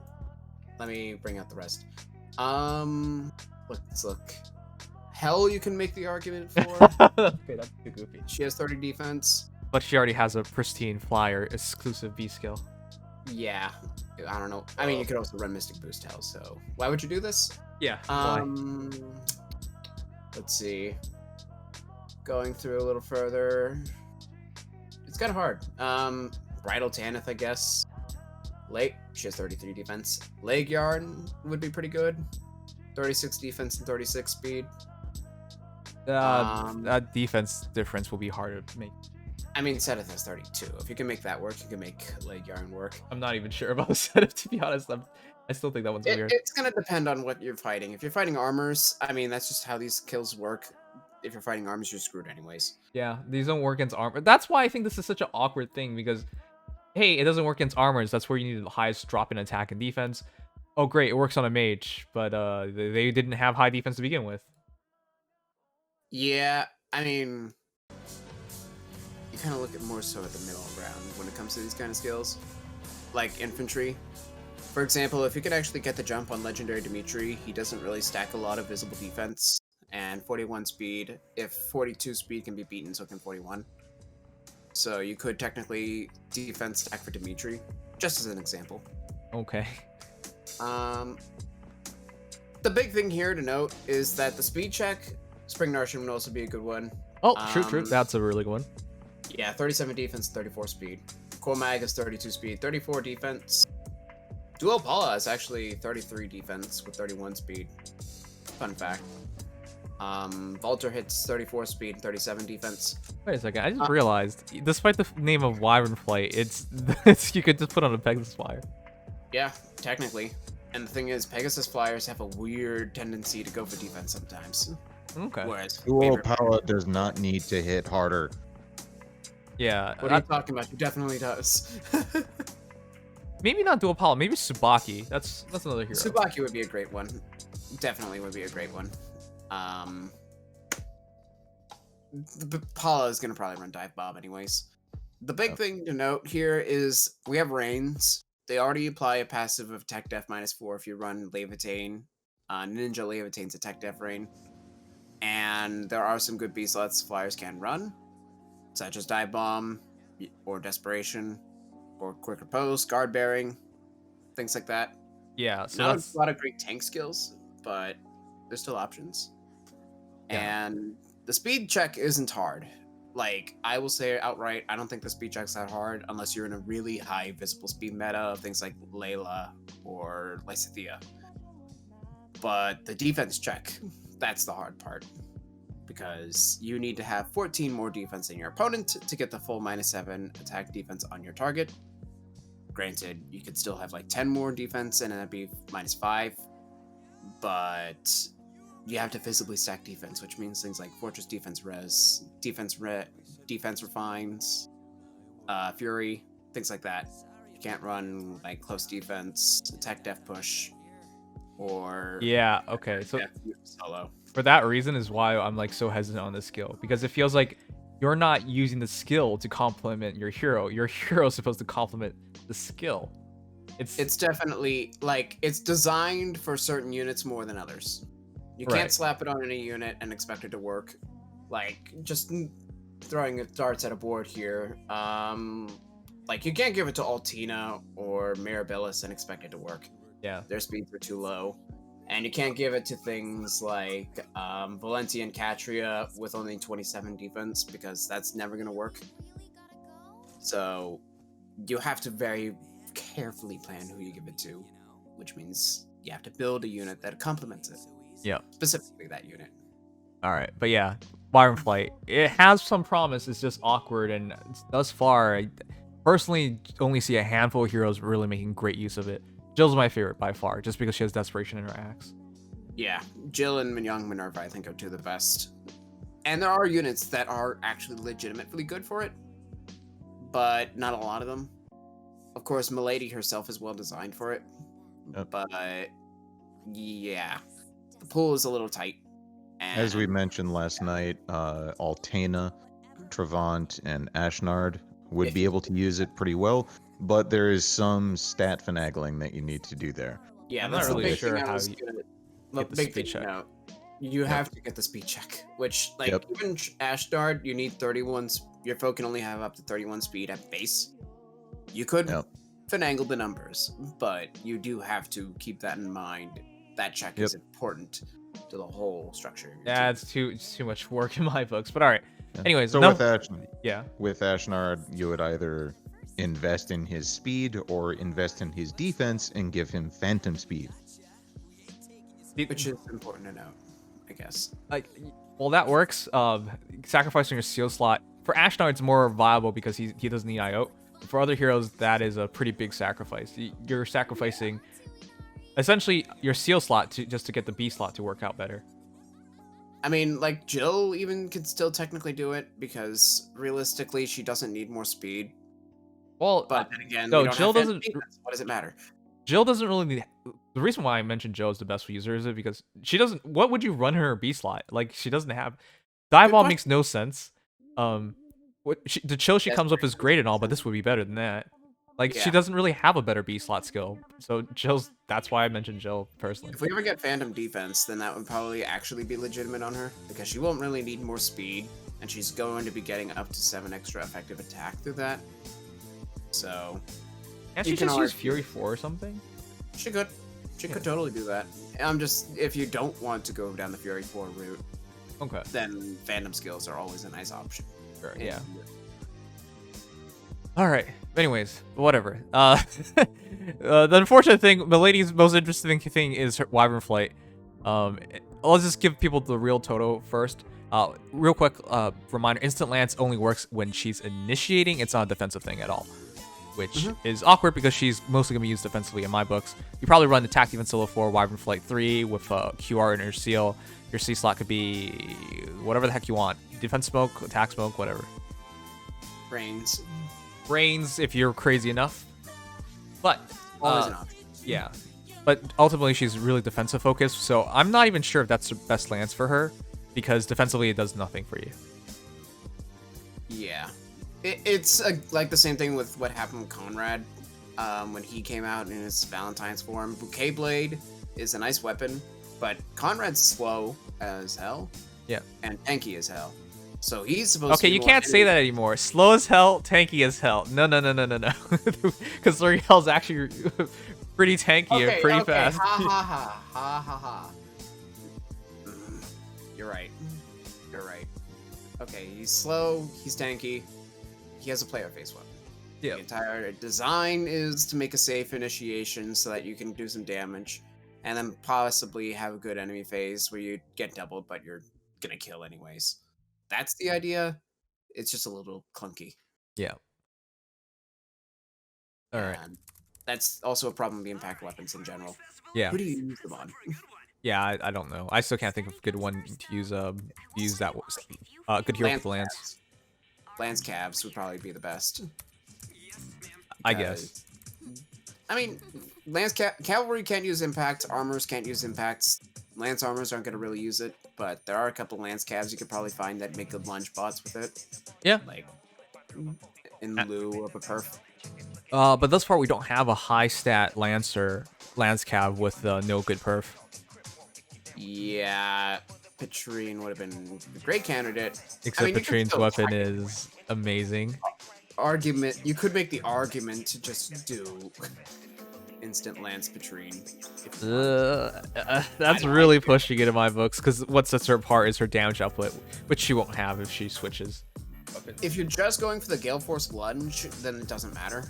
Let me bring out the rest. Let's look. Hell, you can make the argument for. Okay, that's too goofy. She has 30 defense. But she already has a pristine flyer exclusive B skill. Yeah, I don't know. I mean, you could also run Mystic Boost Hell, so why would you do this? Yeah. Let's see. Going through a little further. It's kind of hard. Bridal Tanith, I guess. She has 33 defense. Leg Yarn would be pretty good. 36 defense and 36 speed. That defense difference will be harder to make. I mean, Sedith has 32. If you can make that work, you can make Leg Yarn work. I'm not even sure about the setup, to be honest. I still think that one's weird. It's going to depend on what you're fighting. If you're fighting armors, I mean, that's just how these kills work. If you're fighting armors, you're screwed anyways. Yeah, these don't work against armor. That's why I think this is such an awkward thing, because, hey, it doesn't work against armors. That's where you need the highest drop in attack and defense. Oh, great, it works on a mage, but they didn't have high defense to begin with. Yeah, I mean, you kind of look at more so at the middle ground when it comes to these kind of skills. Like infantry. For example, if you could actually get the jump on Legendary Dimitri, he doesn't really stack a lot of visible defense. And 41 speed, if 42 speed can be beaten, so can 41. So you could technically defense stack for Dimitri, just as an example. Okay. The big thing here to note is that the speed check, Spring Nourishment would also be a good one. Oh, true. That's a really good one. Yeah, 37 defense, 34 speed. Cormag is 32 speed, 34 defense. Duo Paula is actually 33 defense with 31 speed. Fun fact. Volter hits 34 speed, 37 defense. Wait a second, I just realized, despite the name of Wyvern Flight, it's you could just put on a Pegasus flyer. Yeah, technically. And the thing is, Pegasus flyers have a weird tendency to go for defense sometimes. Okay. Whereas Duo Power does not need to hit harder. Yeah. What are you talking about? He definitely does. Maybe not Dual Paula, maybe Tsubaki. That's another hero. Tsubaki would be a great one. Definitely would be a great one. Paula is gonna probably run Dive Bomb anyways. The big thing to note here is we have Rains. They already apply a passive of Tech Def -4 if you run Levitain. Ninja Levitain's a Tech Def Rain. And there are some good B slots flyers can run, such as Dive Bomb, or Desperation, or Quick Repose, Guard Bearing, things like that. Yeah, so Not that's a lot of great tank skills, but there's still options. Yeah. And the speed check isn't hard. Like, I will say outright, I don't think the speed check's that hard unless you're in a really high visible speed meta of things like Layla or Lysithea. But the defense check, that's the hard part. Because you need to have 14 more defense than your opponent to get the full -7 attack defense on your target. Granted, you could still have like 10 more defense and that'd be -5. But you have to visibly stack defense, which means things like Fortress Defense Res, Defense Refines, Fury, things like that. You can't run like close defense, attack def push, or yeah, okay. So def solo. for that reason is why I'm like so hesitant on this skill, because it feels like you're not using the skill to complement your hero. Your hero is supposed to complement the skill. It's definitely like it's designed for certain units more than others. You can't Right. slap it on any unit and expect it to work. Like just throwing darts at a board here. Like, you can't give it to Altina or Mirabilis and expect it to work. Yeah. Their speeds are too low. And you can't give it to things like Valencia and Catria with only 27 defense, because that's never going to work. So you have to very carefully plan who you give it to, which means you have to build a unit that complements it. Yeah. Specifically that unit. All right, but yeah, Wyvern Flight. It has some promise. It's just awkward, and thus far, I personally only see a handful of heroes really making great use of it. Jill's my favorite by far, just because she has Desperation in her axe. Yeah, Jill and Young Minerva, I think, are two of the best. And there are units that are actually legitimately good for it, but not a lot of them. Of course, Melady herself is well designed for it, but yeah, the pool is a little tight. And As we mentioned last night, Altena, Travant, and Ashnard would be able to use it pretty well, but there is some stat finagling that you need to do there. yeah, I'm that's not the really big sure thing I how was you gonna- get the big speed thing, check. no. You have to get the speed check, which, like, Yep. even Ashdard, you need 31. Your foe can only have up to 31 speed at base. You could Yep. finagle the numbers, but you do have to keep that in mind. That check is important to the whole structure. Of your Yeah, team. it's too much work in my books. But all right. Yeah. Anyways, So enough- with with Ashnard, you would either invest in his speed or invest in his defense and give him phantom speed. Which is important to note, I guess. Like, well, that works. Sacrificing your seal slot for Ashnard, it's more viable because he doesn't need IO. For other heroes, that is a pretty big sacrifice. You're sacrificing essentially your seal slot just to get the B slot to work out better. I mean, like, Jill even could still technically do it, because realistically, she doesn't need more speed. Well, But then again, no, we don't Jill have phantom doesn't. defense. What does it matter? Jill doesn't really need. The reason why I mentioned Jill as the best user is because she doesn't. What would you run her B slot? Like, she doesn't have. Dive Ball question. makes no sense. The chill she comes up is great and all, but this would be better than that. Like, she Yeah. doesn't really have a better B slot skill. So Jill's. That's why I mentioned Jill personally. If we ever get phantom defense, then that would probably actually be legitimate on her, because she won't really need more speed, and she's going to be getting up to 7 extra effective attack through that. So Can't you she can just use argue- Fury 4 or something? she could. She could totally do that. I'm just, if you don't want to go down the Fury 4 route, Okay. then phantom skills are always a nice option. Sure. And- Yeah. All right. Anyways, whatever. The unfortunate thing, Milady's most interesting thing is her Wyvern Flight. Let's just give people the real Toto first. Real quick reminder: Instant Lance only works when she's initiating. It's not a defensive thing at all, which is awkward because she's mostly gonna be used defensively in my books. You probably run Attack Defense Solo 4, Wyvern Flight 3 with QR in your seal. Your C slot could be whatever the heck you want: defense smoke, attack smoke, whatever. Brains. Brains if you're crazy enough. But Always an option. yeah. But ultimately she's really defensive focused, so I'm not even sure if that's the best lance for her, because defensively it does nothing for you. Yeah. It's like the same thing with what happened with Conrad when he came out in his Valentine's form. Bouquet Blade is a nice weapon, but Conrad's slow as hell. Yeah. And tanky as hell. So he's supposed to Okay, be you more can't say that anymore. Slow as hell, tanky as hell. No. Because L'Oreal's actually pretty tanky and pretty fast. Ha ha ha ha ha ha. You're right. You're right. Okay, he's slow, he's tanky, he has a player face weapon. Yeah. The entire design is to make a safe initiation so that you can do some damage, and then possibly have a good enemy phase where you get doubled, but you're gonna kill anyways. That's the idea. It's just a little clunky. Yeah. All right. And that's also a problem with the impact weapons in general. Yeah. Who do you use them on? Yeah, I don't know. I still can't think of a good one to use that good hero with the lance. Calves. Lance calves would probably be the best. I guess. I mean, cavalry can't use impact. Armors can't use impacts. Lance armors aren't going to really use it, but there are a couple lance calves you could probably find that make good lunge bots with it. Yeah. Like in lieu of a perf. But thus far we don't have a high stat lance cav with no good perf. Yeah, Petrine would have been a great candidate. Except you could Petrine's still weapon attack it. is amazing. argument. You could make the argument to just do instant Lance Patrine. That's really pushing it in my books, because what sets her apart is her damage output, which she won't have if she switches weapons. If you're just going for the Gale Force Lunge, then it doesn't matter.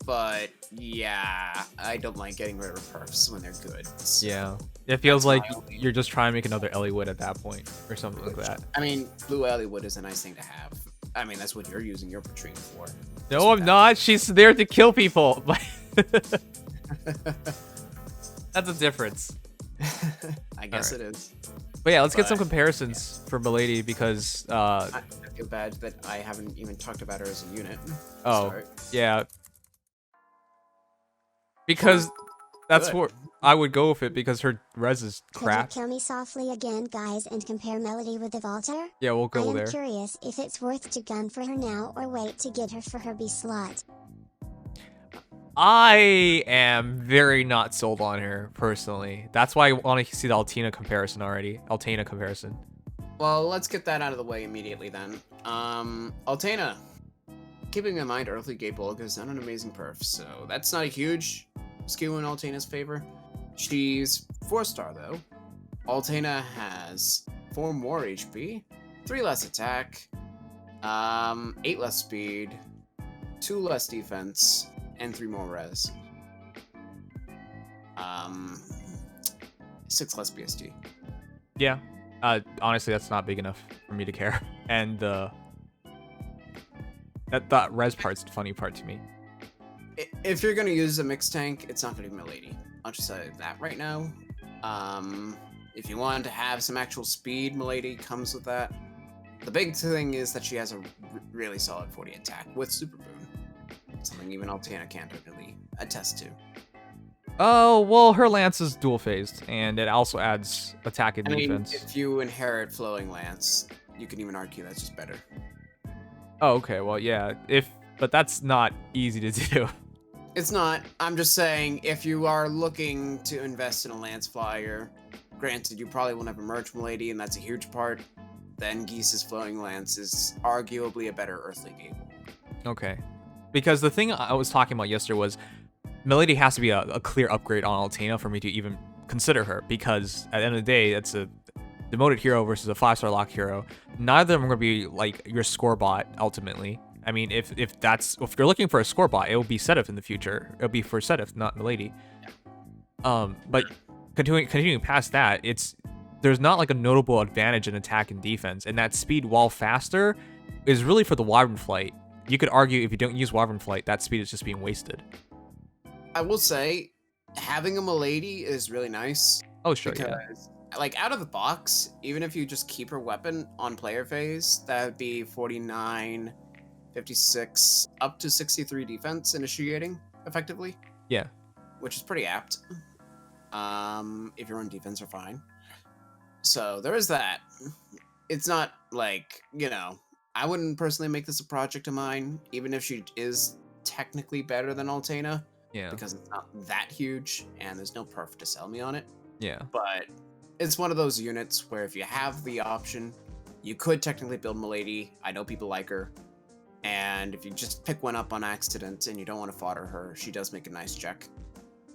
But yeah, I don't like getting rid of perfs when they're good. So Yeah, it feels like my only- you're just trying to make another Elliewood at that point, or something like that. I mean, Blue Elliewood is a nice thing to have. I mean, that's what you're using your Patrine for. No, I'm not. She's there to kill people. That's a difference. I guess Alright. it is. But yeah, let's get some But, comparisons for Melady, because I feel bad that I haven't even talked about her as a unit. oh Sorry. yeah, because that's Good. where I would go with it, because her res is Could crap. you kill me softly again, guys, and compare Melody with the Valter? Yeah, we'll I go am there. curious if it's worth to gun for her now or wait to get her for her B slot. I am very not sold on her personally. That's why I want to see the Altina comparison already. Altina comparison. Well, let's get that out of the way immediately then. Altena. Keeping in mind Earthly Gate Bulg is not an amazing perf, so that's not a huge skew in Altena's favor. She's 4-star though. Altena has 4 more HP, 3 less attack, 8 less speed, 2 less defense, and 3 more res. 6 less BST. Yeah. Honestly, that's not big enough for me to care. And that res part's the funny part to me. If you're gonna use a mixed tank, it's not gonna be Melady. I'll just say that right now. If you want to have some actual speed, Melady comes with that. The big thing is that she has a really solid 40 attack with Super Boon. Something even Altena can't really attest to. Oh, well, her lance is dual phased, and it also adds attack and I mean, defense. if you inherit Flowing Lance, you can even argue that's just better. Oh, okay. Well, yeah. But that's not easy to do. It's not. I'm just saying, if you are looking to invest in a Lance Flyer, granted, you probably won't have a Merch Melady, and that's a huge part, then Geese's Flowing Lance is arguably a better Earthly Gate. Okay. Because the thing I was talking about yesterday was Melady has to be a clear upgrade on Altena for me to even consider her, because at the end of the day, it's a demoted hero versus a 5-star lock hero. Neither of them are going to be like your score bot ultimately. I mean, if you're looking for a score bot, it will be Sedith in the future. It'll be for Sedith, not Melady. But continuing past that, there's not like a notable advantage in attack and defense, and that speed, while faster, is really for the Wyvern Flight. You could argue if you don't use Wyvern Flight, that speed is just being wasted. I will say, having a Melady is really nice. Oh, sure, Because, yeah. like, out of the box, even if you just keep her weapon on player phase, that would be 49, 56, up to 63 defense initiating, effectively. Yeah. Which is pretty apt. If you're on defense, you're fine. So, there is that. It's not, like, I wouldn't personally make this a project of mine, even if she is technically better than Altena. Yeah. Because it's not that huge, and there's no perf to sell me on it. Yeah. But it's one of those units where if you have the option, you could technically build Melady. I know people like her. And if you just pick one up on accident and you don't want to fodder her, she does make a nice check,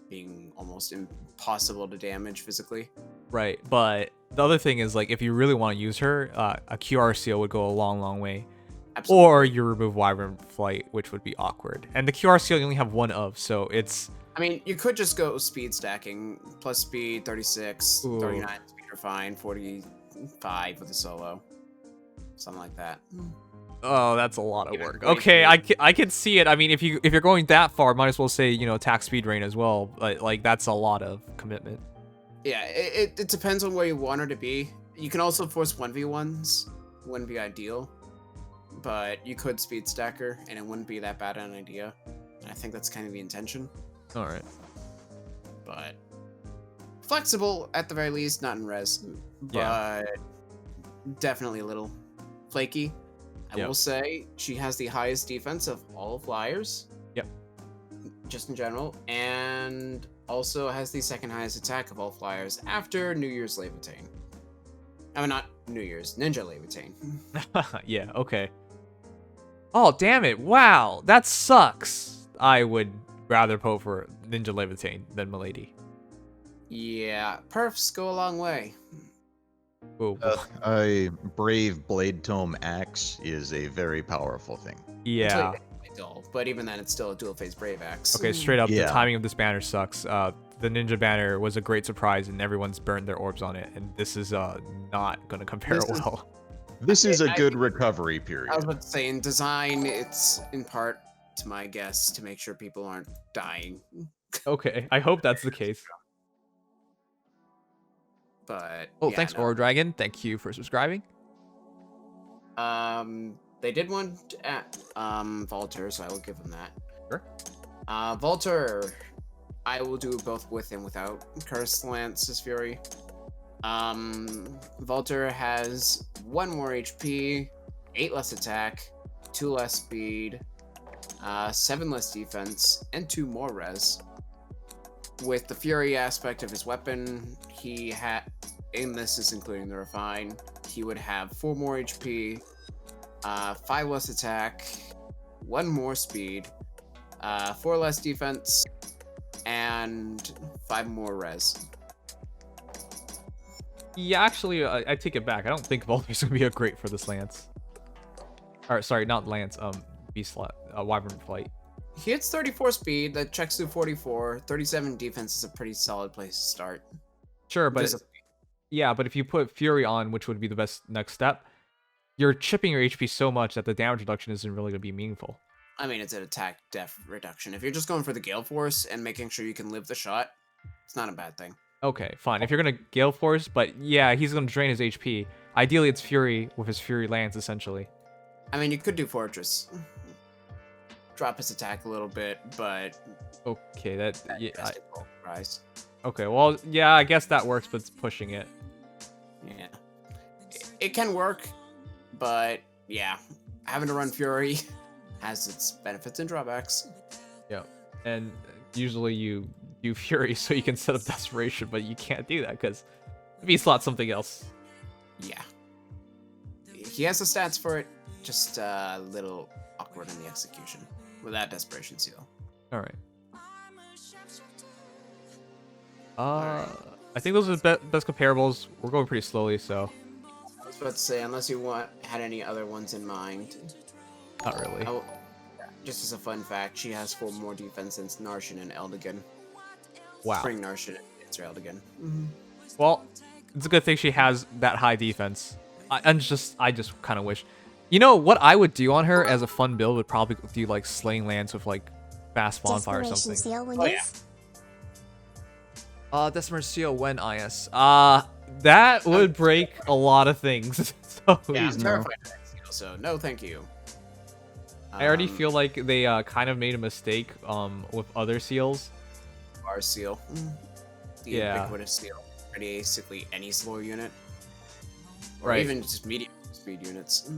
being almost impossible to damage physically. Right, but the other thing is, like, if you really want to use her, a QR seal would go a long, long way. Absolutely. Or you remove Wyvern Flight, which would be awkward. And the QR seal you only have one of, so it's... I mean, you could just go speed stacking, plus speed, 36, Ooh. 39 speed are fine, 45 with a solo. Something like that. Oh, that's a lot of Even work. 43. Okay, I can see it. I mean, if you're going that far, might as well say, attack speed rain as well. Like, that's a lot of commitment. Yeah, it depends on where you want her to be. You can also force 1v1s. Wouldn't be ideal. But you could speed stack her, and it wouldn't be that bad an idea. And I think that's kind of the intention. All right. But flexible at the very least, not in res. But Yeah. definitely a little flaky. I Yep. will say she has the highest defense of all flyers. Yep. Just in general. And also has the second highest attack of all flyers after New Year's Levitain. I mean, not New Year's, Ninja Levitain. Yeah, okay. Oh, damn it. Wow. That sucks. I would rather vote for Ninja Levitate than Melady. Yeah, perfs go a long way. Ooh, A brave blade tome axe is a very powerful thing. Until you yeah. get a dual, but even then, it's still a dual phase brave axe. Okay, straight up, the Yeah. timing of this banner sucks. The Ninja banner was a great surprise, and everyone's burned their orbs on it, and this is not going to compare This is- well. This is a I- good recovery period. I was about to say, in design, it's in part, to my guess, to make sure people aren't dying. Okay, I hope that's the case. But Oh, yeah, thanks, no. Oro Dragon. Thank you for subscribing. They did one at Volter, so I will give them that. Sure. Volter, I will do both with and without Cursed Lance's Fury. Volter has 1 more HP, 8 less attack, 2 less speed, 7 less defense, and 2 more res. With the Fury aspect of his weapon, he had, and this is including the Refine, he would have 4 more HP, 5 less attack, 1 more speed, 4 less defense, and 5 more res. Yeah, actually, I take it back. I don't think Volter's going to be a great for this Lance. Or, sorry, not Lance, Beast Wyvern Flight. He hits 34 speed, that checks through 44, 37 defense is a pretty solid place to start. Sure, but Just- yeah, but if you put Fury on, which would be the best next step, you're chipping your HP so much that the damage reduction isn't really going to be meaningful. I mean, it's an attack def reduction. If you're just going for the Gale Force and making sure you can live the shot, it's not a bad thing. Okay, fine. If you're going to Gale Force, but yeah, he's going to drain his HP. Ideally, it's Fury with his Fury Lance, essentially. I mean, you could do Fortress. Drop his attack a little bit, but... Okay, that... Yeah, Rise. okay, well, yeah, I guess that works, but it's pushing it. Yeah. It can work, but yeah, having to run Fury has its benefits and drawbacks. Yeah, and usually you do Fury so you can set up Desperation, but you can't do that because V-slot something else. Yeah. He has the stats for it, just a little awkward in the execution without Desperation Seal. All right. I think those are the best comparables. We're going pretty slowly, so I was about to say, unless you had any other ones in mind. not really. Oh, just as a fun fact, she has 4 more defense than Narshan and Eldigan. Wow. Spring Narshan and Answer Eldigan. Well, it's a good thing she has that high defense. I just kind of wish. You know what I would do on her as a fun build would probably do like Slaying Lance with like Fast Bonfire or Desperation something. seal when Oh, you yeah. Desperate Seal when IS. That would break a lot of things. So Yeah, I'm Please, no. terrified of that seal, so no thank you. I already feel like they kind of made a mistake with other seals. Bar seal. The Yeah. ubiquitous seal. Basically any slow unit. Or Right. even just medium speed units.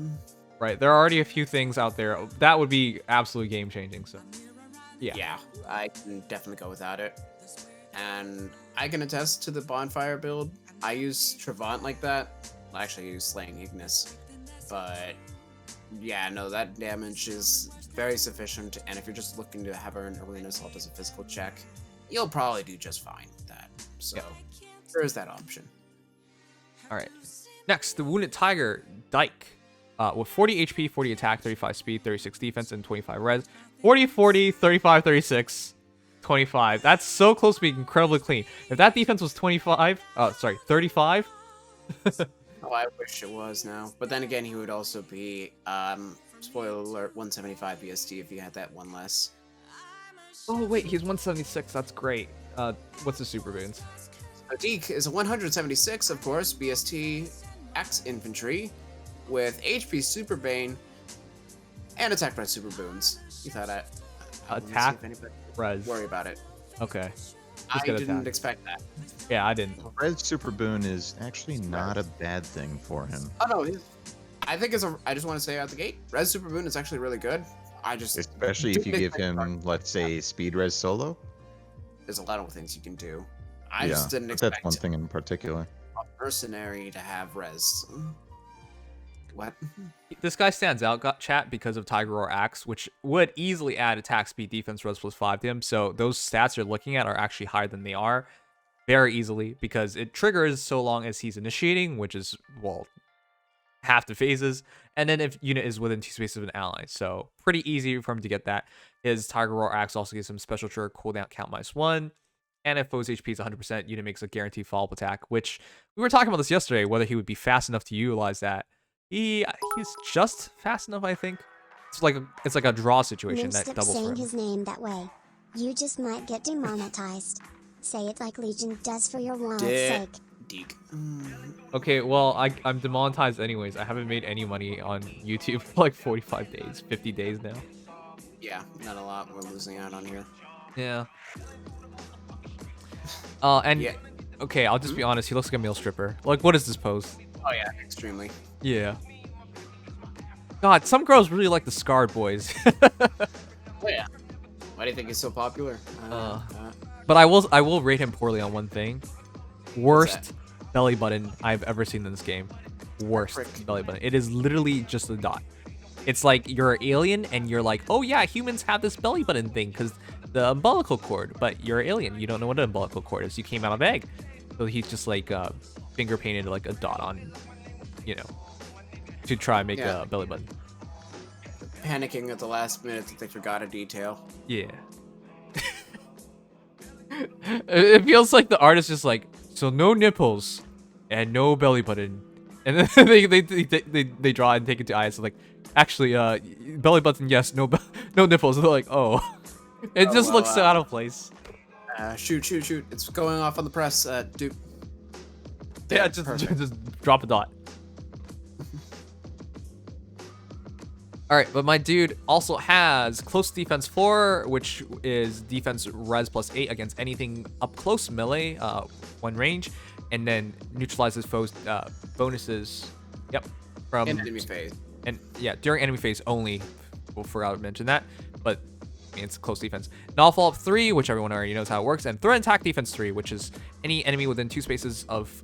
Right, there are already a few things out there that would be absolutely game changing. So yeah. Yeah, I can definitely go without it. And I can attest to the bonfire build. I use Trevant like that. Well, actually, I use Slaying Ignis. But yeah, no, that damage is very sufficient. And if you're just looking to have her in Arena Assault as a physical check, you'll probably do just fine with that. So there is that option. All right. Next, the Wounded Tiger, Dieck. With 40 HP, 40 attack, 35 speed, 36 defense, and 25 res. 40, 40, 35, 36, 25. That's so close to being incredibly clean. If that defense was 35, 35. Oh, I wish it was now. But then again, he would also be, spoiler alert, 175 BST if he had that one less. Oh, wait, he's 176. That's great. What's the super boons? So Dieck is a 176, of course, BST, X Infantry, with HP Super Bane, and Attack by Super Boons. You thought I wouldn't see Attack if anybody would Res. worry about it. Okay. I get didn't attack. expect that. Yeah, I didn't. Red Super Boon is actually not a bad thing for him. Oh no, I think I just want to say out the gate, Res Super Boon is actually really good. I just Especially if you didn't give expect him, let's say, Speed Res Solo. there's a lot of things you can do. I Yeah, just didn't that's expect one thing in particular. a mercenary to have Res. What? This guy stands out, chat, because of Tiger Roar Axe, which would easily add attack speed, defense, res +5 to him. So those stats you're looking at are actually higher than they are very easily because it triggers so long as he's initiating, which is, well, half the phases. And then if unit is within 2 spaces of an ally. So pretty easy for him to get that. His Tiger Roar Axe also gives him special trigger cooldown count -1. And if foe's HP is 100%, unit makes a guaranteed follow-up attack, which we were talking about this yesterday, whether he would be fast enough to utilize that. He's just fast enough, I think. It's like a draw situation Moon that stop doubles for saying him. his name that way. You just might get demonetized. Say it like Legion does for your wild's sake. Dieck. Okay, well, I'm demonetized anyways. I haven't made any money on YouTube for like 45 days, 50 days now. Yeah, not a lot. We're losing out on here. Yeah. And Yeah. okay, I'll just be honest. He looks like a male stripper. Like, what is this pose? Oh yeah, extremely. Yeah. God, some girls really like the scarred boys. Oh yeah. Why do you think he's so popular? But I will rate him poorly on one thing. Worst that? belly button I've ever seen in this game. Worst Frick. belly button. It is literally just a dot. It's like you're an alien and you're like, oh yeah, humans have this belly button thing because the umbilical cord. But you're an alien. You don't know what an umbilical cord is. You came out of egg. So he's just like finger painted like a dot on, you know, to try and make Yeah. a belly button. Panicking at the last minute that they forgot a detail. Yeah. It feels like the artist is like, so no nipples and no belly button, and then they draw and take it to eyes. Like, actually, belly button, yes, no nipples. And they're like, oh, it Oh, just well, looks so out of place. Shoot. It's going off on the press. Duke. Yeah, There, just perfect. drop a dot. All right, but my dude also has close defense 4, which is defense res +8 against anything up close melee, one range, and then neutralizes foes bonuses. Yep, from In enemy phase. and yeah, during enemy phase only. We'll forgot to mention that, but I mean, it's close defense. Null follow-up 3, which everyone already knows how it works, and threat attack defense 3, which is any enemy within 2 spaces of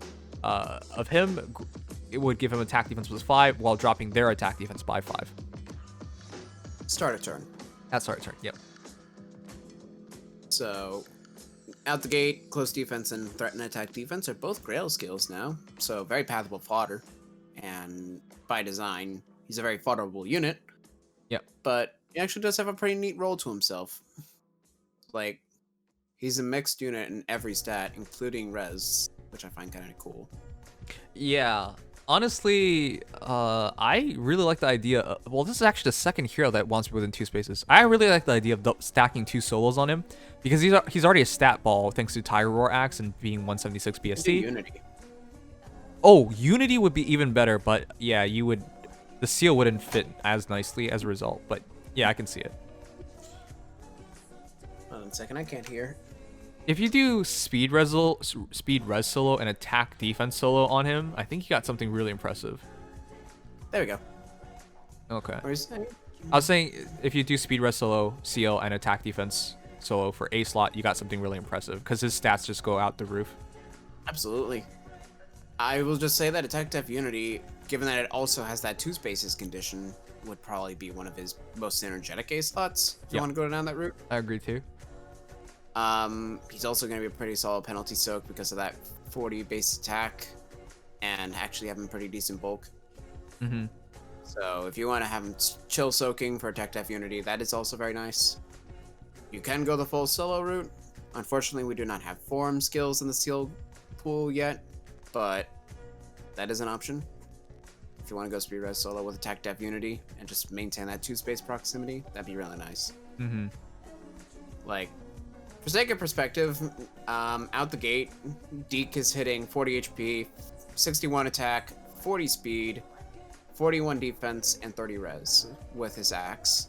him. It would give him attack defense +5 while dropping their attack defense by 5. Start a turn. That's our turn. Yep. So, out the gate, close defense and threat and attack defense are both Grail skills now. So, very pathable fodder. And by design, he's a very fodderable unit. Yep. But he actually does have a pretty neat role to himself. Like, he's a mixed unit in every stat, including res, which I find kind of cool. Yeah. Honestly, I really like the idea of, well, this is actually the second hero that wants to be within 2 spaces. I really like the idea of stacking 2 solos on him because he's already a stat ball thanks to Tiger Roar Axe and being 176 Do BST. Unity. Oh, Unity would be even better, but yeah, the seal wouldn't fit as nicely as a result. But yeah, I can see it. Hold on a second, I can't hear. If you do speed res solo and attack defense solo on him, I think you got something really impressive. There we go. Okay. What is that? I was saying if you do speed res solo, CL, and attack defense solo for A slot, you got something really impressive because his stats just go out the roof. Absolutely. I will just say that Attack Def Unity, given that it also has that 2 spaces condition, would probably be one of his most energetic A slots if you Yeah. want to go down that route. I agree too. He's also going to be a pretty solid penalty soak because of that 40 base attack and actually having pretty decent bulk. Mm-hmm. So if you want to have him chill soaking for Attack Def Unity, that is also very nice. You can go the full solo route. Unfortunately, we do not have form skills in the seal pool yet, but that is an option. If you want to go speed res solo with Attack Def Unity and just maintain that 2 space proximity, that'd be really nice. Mm-hmm. Like, for sake of perspective, out the gate, Dieck is hitting 40 HP, 61 attack, 40 speed, 41 defense, and 30 res with his axe.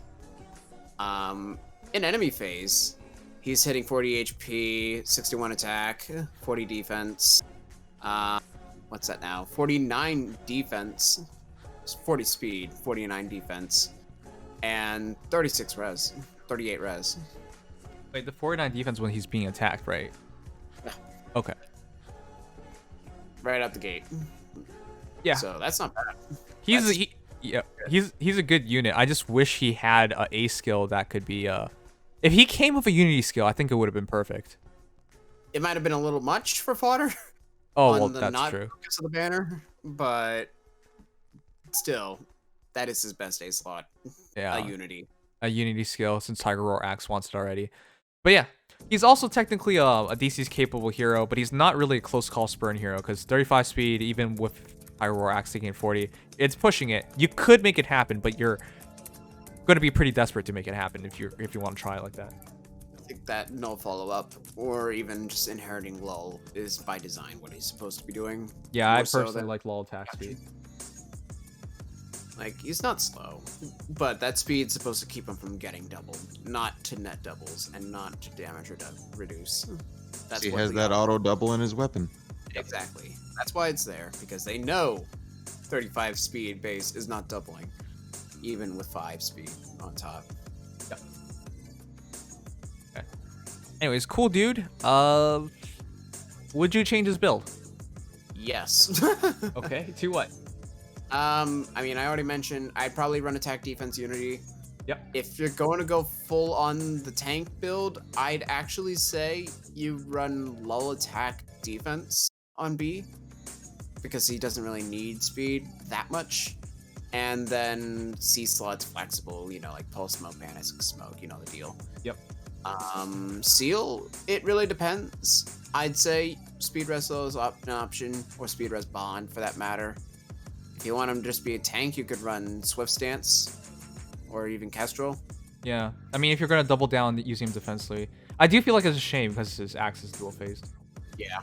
In enemy phase, he's hitting 40 HP, 61 attack, 40 defense. What's that now? 49 defense, 40 speed, 49 defense, and 36 res, 38 res. Wait, the 49 defense when he's being attacked, right? Yeah. Okay. Right out the gate. Yeah. So that's not bad. He's a good unit. I just wish he had a skill that could be if he came with a unity skill, I think it would have been perfect. It might have been a little much for fodder. Oh, on well, the that's not true. focus of the banner, but still, that is his best A slot. Yeah. A unity. A unity skill since Tiger Roar Axe wants it already. But yeah, he's also technically a DC's capable hero, but he's not really a close call Spurn hero because 35 speed, even with Tiger Roar Axe taking 40, it's pushing it. You could make it happen, but you're going to be pretty desperate to make it happen if you want to try it like that. I think that no follow-up, or even just inheriting lull, is by design what he's supposed to be doing. Yeah, I More so personally than- like lull attack speed. Like, he's not slow, but that speed's supposed to keep him from getting doubled, not to net doubles, and not to damage or reduce. That's He what has the that auto double in his weapon. Exactly. That's why it's there, because they know 35 speed base is not doubling, even with 5 speed on top. Yep. Okay. Anyways, cool dude. Would you change his build? Yes. Okay. To what? I mean, I already mentioned I'd probably run attack defense unity. Yep. If you're going to go full on the tank build, I'd actually say you run lull attack defense on B, because he doesn't really need speed that much. And then C slot's flexible, you know, like pulse smoke, banish smoke, you know the deal. Yep. Seal, it really depends. I'd say speed res low is an option, or speed res bond for that matter. If you want him to just be a tank, you could run Swift Stance, or even Kestrel. Yeah. I mean, if you're going to double down using him defensively, I do feel like it's a shame because his axe is dual phased. Yeah.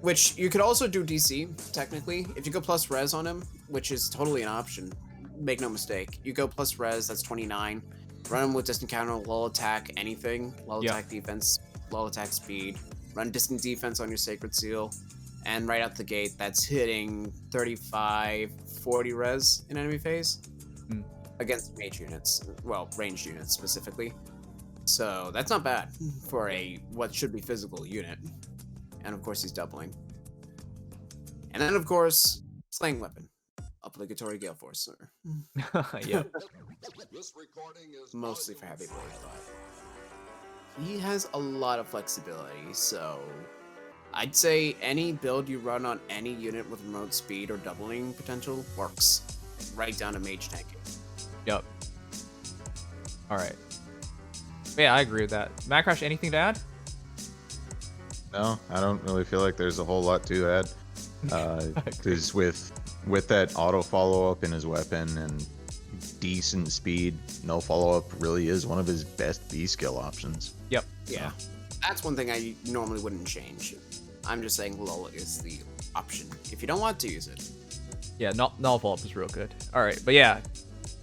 Which you could also do DC, technically. If you go plus res on him, which is totally an option, make no mistake. You go plus res, that's 29. Run him with distant counter, lull attack, anything. Lull attack defense, lull attack speed. Run distant defense on your Sacred Seal. And right out the gate, that's hitting 35, 40 res in enemy phase. Against mage units. Well, ranged units specifically. So that's not bad for a what should be physical unit. And of course he's doubling. And then of course, slaying weapon. Obligatory Gale Forcer. Yeah. Mostly for heavy blade, but he has a lot of flexibility, so I'd say any build you run on any unit with remote speed or doubling potential works. Right down to mage tanking. Yep. Alright. Yeah, I agree with that. MadCrash, anything to add? No, I don't really feel like there's a whole lot to add. Because with that auto follow up in his weapon and decent speed, no follow up really is one of his best B skill options. Yep. Yeah. That's one thing I normally wouldn't change. I'm just saying lull is the option if you don't want to use it. Yeah, null follow-up is real good. Alright, but yeah.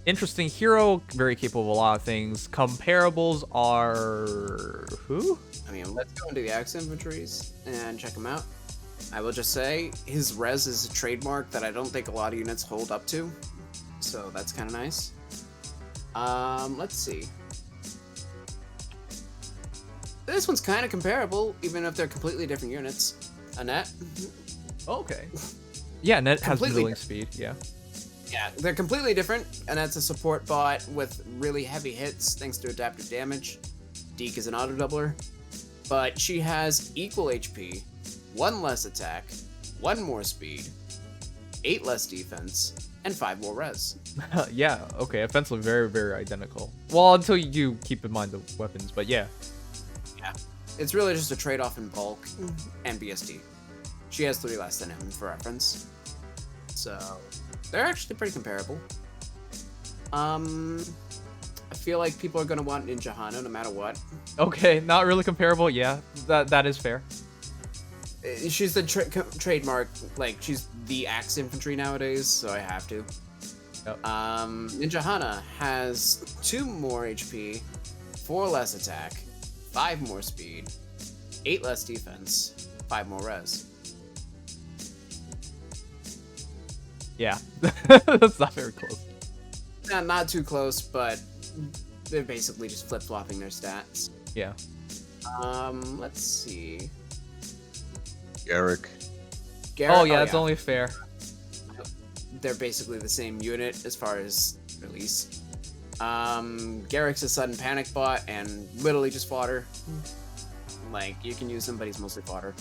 Interesting hero, very capable of a lot of things. Comparables are who? I mean, let's go into the axe inventories and check them out. I will just say his res is a trademark that I don't think a lot of units hold up to, so that's kind of nice. Let's see. This one's kind of comparable, even if they're completely different units. Annette. Okay. Yeah, Net has Completely dueling speed, yeah. Yeah, they're completely different. Annette's a support bot with really heavy hits thanks to adaptive damage. Dieck is an auto doubler, but she has equal HP, 1 less attack, 1 more speed, 8 less defense, and 5 more res. Yeah, okay, offensively very, very identical. Well, until you do keep in mind the weapons, but yeah. Yeah, it's really just a trade-off in bulk and BSD. She has 3 less than him for reference, so they're actually pretty comparable. I feel like people are gonna want Ninja Hana no matter what. Okay, not really comparable, yeah, that is fair. She's the trademark, like, she's the axe infantry nowadays, so I have to. Yep. Ninja Hana has 2 more HP, 4 less attack, 5 more speed, 8 less defense, 5 more res. Yeah, that's not very close. Not too close, but they're basically just flip-flopping their stats. Yeah. Let's see. Garrick. Garrett, Oh yeah, that's only fair. they're basically the same unit as far as release. Garrick's a sudden panic bot and literally just fodder. Like, you can use him, but he's mostly fodder.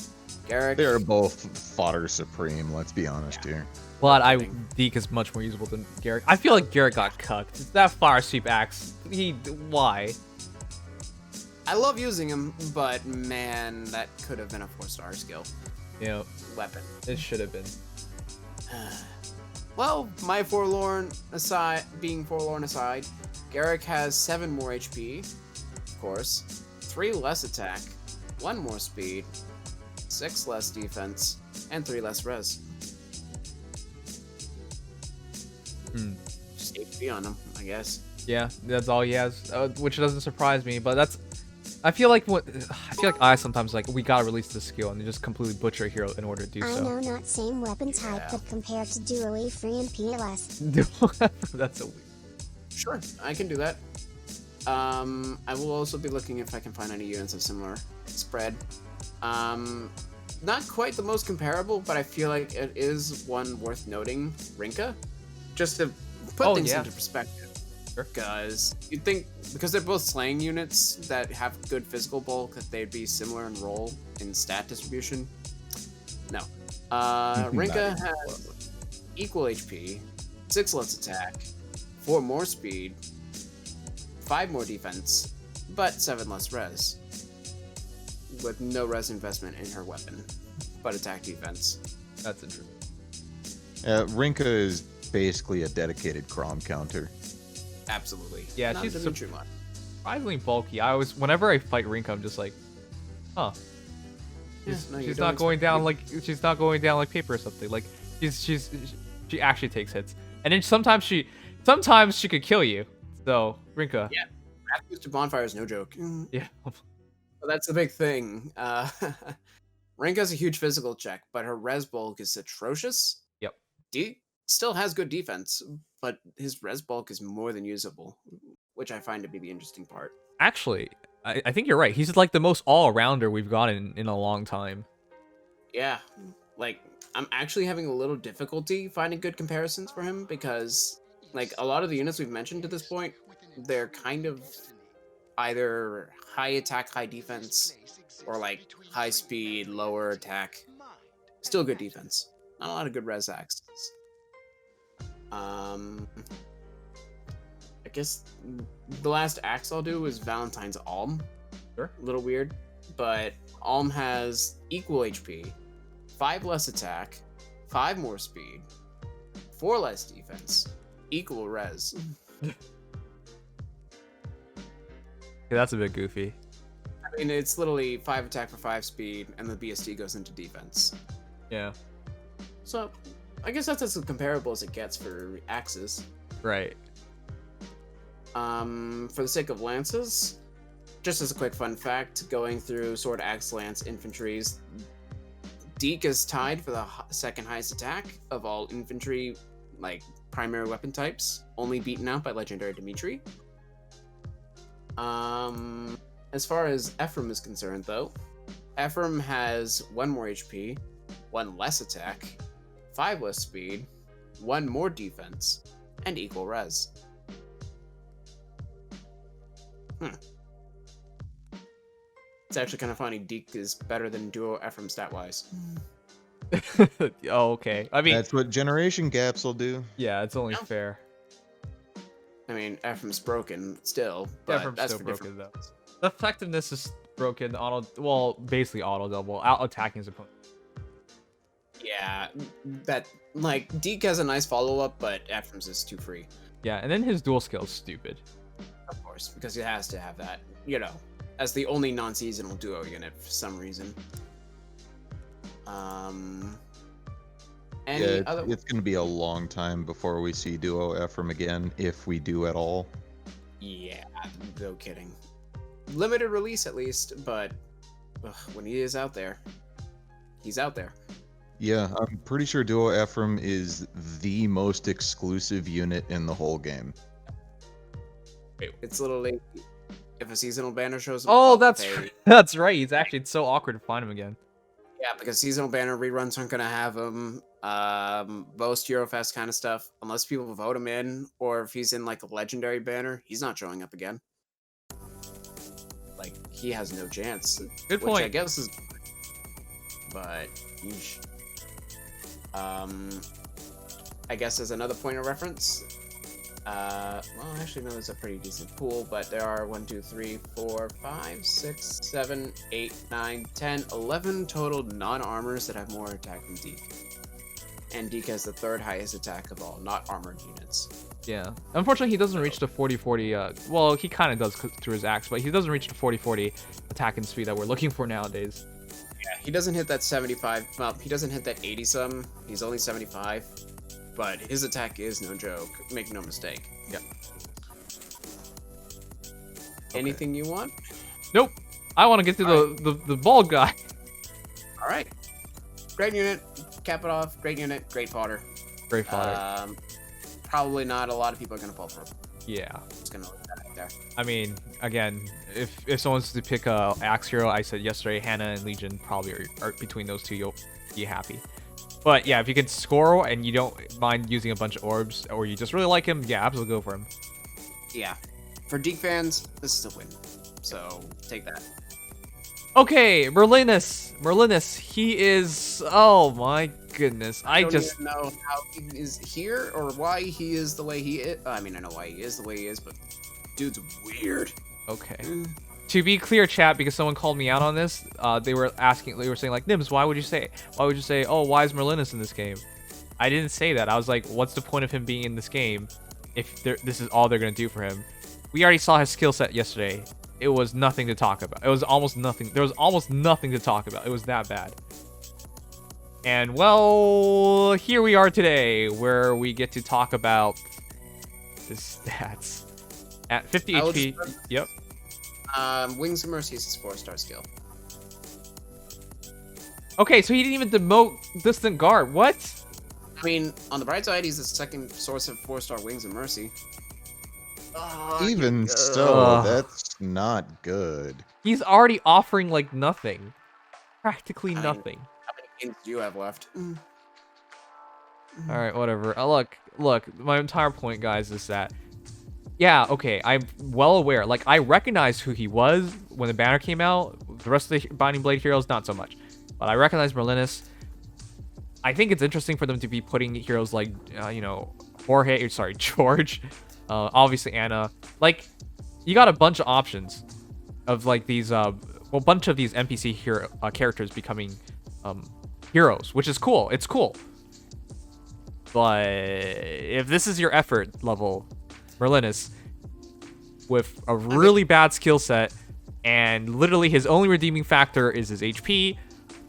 Garrick. They're both fodder supreme, let's be honest here. But kidding. Dieck is much more usable than Garrick. I feel like Garrick got cucked. That fire sweep axe. Why? I love using him, but man, that could have been a 4-star skill You know, weapon. it should have been. Well, my being forlorn aside, Garrick has 7 more HP, of course, 3 less attack, 1 more speed, 6 less defense, and 3 less res. Just HP on him, I guess. Yeah, that's all he has, which doesn't surprise me. But that's, I feel like I sometimes like we gotta release this skill and just completely butcher a hero in order to do I so. know not same weapon type, but compared to Duo free and PLS. That's a weird. Sure, I can do that. I will also be looking if I can find any units of similar spread. Not quite the most comparable, but I feel like it is one worth noting. Rinka, just to put things into perspective. Sure. Because you'd think, because they're both slaying units that have good physical bulk, that they'd be similar in role in stat distribution. No. Rinka has equal HP, 6 less attack, 4 more speed, 5 more defense, but 7 less res. With no res investment in her weapon, but attack defense. That's interesting. Rinka is basically a dedicated Crom counter. Absolutely. Yeah, Not she's Dimitri much. surprisingly bulky. Whenever I fight Rinka, I'm just like, huh. She's not going down like paper or something. Like she actually takes hits, and then sometimes she could kill you. So Rinka. Yeah, Matthews to bonfire is no joke. Yeah. But that's the big thing. Rinka's a huge physical check, but her res bulk is atrocious. Yep. Dieck still has good defense, but his res bulk is more than usable, which I find to be the interesting part. Actually, I think you're right. He's like the most all-rounder we've gotten in a long time. Yeah, like I'm actually having a little difficulty finding good comparisons for him because, like, a lot of the units we've mentioned to this point, they're kind of either high attack, high defense, or like high speed, lower attack. Still good defense. Not a lot of good res axes. I guess the last axe I'll do is Valentine's Alm. Sure. A little weird, but Alm has equal HP, 5 less attack, 5 more speed, 4 less defense, equal res. Yeah, that's a bit goofy. I mean, it's literally 5 attack for 5 speed, and the BSD goes into defense. Yeah. So, I guess that's as comparable as it gets for axes. Right. For the sake of lances, just as a quick fun fact, going through sword, axe, lance, infantries, Dieck is tied for the second highest attack of all infantry, like, primary weapon types, only beaten out by legendary Dimitri. As far as Ephraim is concerned, though, Ephraim has 1 more HP, 1 less attack, 5 less speed, 1 more defense, and equal res. It's actually kind of funny. Dieck is better than Duo Ephraim stat-wise. Oh, okay. I mean, That's what generation gaps will do. yeah, it's only Yeah. fair. I mean, Ephraim's broken still, but Ephraim's that's still for different broken, though. reasons. The effectiveness is broken. Basically auto double, out attacking his opponent. Yeah, that, like, Dieck has a nice follow-up, but Ephraim's is too free. Yeah, and then his dual skill is stupid. Of course, because he has to have that, you know, as the only non-seasonal duo unit for some reason. Yeah, it's going to be a long time before we see Duo Ephraim again, if we do at all. Yeah, no kidding. Limited release at least, but when he is out there, he's out there. Yeah, I'm pretty sure Duo Ephraim is the most exclusive unit in the whole game. It's literally, if a seasonal banner shows up. Oh, I'll that's pay. that's right. It's actually, it's so awkward to find him again. Yeah, because seasonal banner reruns aren't gonna have him. Most Eurofest kind of stuff. Unless people vote him in, or if he's in like a legendary banner, he's not showing up again. Like he has no chance. Good which I point. guess is, but yeesh. I guess as another point of reference. Well, actually, no, it's a pretty decent pool, but there are 1, 2, 3, 4, 5, 6, 7, 8, 9, 10, 11 total non-armors that have more attack than Dieck. And Dieck has the 3rd highest attack of all, not armored units. Yeah. Unfortunately, he doesn't reach the 40-40. Well, he kind of does through his axe, but he doesn't reach the 40-40 attack and speed that we're looking for nowadays. Yeah, he doesn't hit that 75. Well, he doesn't hit that 80-some. He's only 75. But his attack is no joke. Make no mistake. Yep. Anything you want? Nope. I want to get to the bald guy. All right. Great unit. Cap it off. Great unit. Great fodder. Great fodder. Probably not a lot of people are going to pull for him. Yeah. Just going to leave that out there. I mean, again, if someone's to pick a axe hero, I said yesterday, Hannah and Legion probably are between those two. You'll be happy. But yeah, if you can score and you don't mind using a bunch of orbs, or you just really like him, yeah, absolutely go for him. Yeah. For Dieck fans, this is a win. So take that. Okay, Merlinus, he is. Oh my goodness, I don't even know how he is here or why he is the way he is. I mean, I know why he is the way he is, but dude's weird. Okay. To be clear, chat, because someone called me out on this, they were saying like, Nims, why would you say, oh, why is Merlinus in this game? I didn't say that. I was like, what's the point of him being in this game if this is all they're gonna do for him? We already saw his skill set yesterday. It was nothing to talk about. It was almost nothing. There was almost nothing to talk about. It was that bad. And well, here we are today, where we get to talk about his stats. At 50 HP. Yep. Wings of Mercy is his 4-star skill. Okay, so he didn't even demote Distant Guard. What? I mean, on the bright side, he's the 2nd source of 4-star Wings of Mercy. Even so, that's not good. He's already offering like nothing. Practically nothing. How many games do you have left? Alright, whatever. Look, my entire point, guys, is that yeah, okay, I'm well aware. Like, I recognized who he was when the banner came out. The rest of the Binding Blade heroes, not so much. But I recognize Merlinus. I think it's interesting for them to be putting heroes like, George. Obviously Anna. Like, you got a bunch of options of, like, these, bunch of these NPC hero characters becoming heroes, which is cool. It's cool. But if this is your effort level, Merlinus, with a really bad skill set, and literally his only redeeming factor is his HP,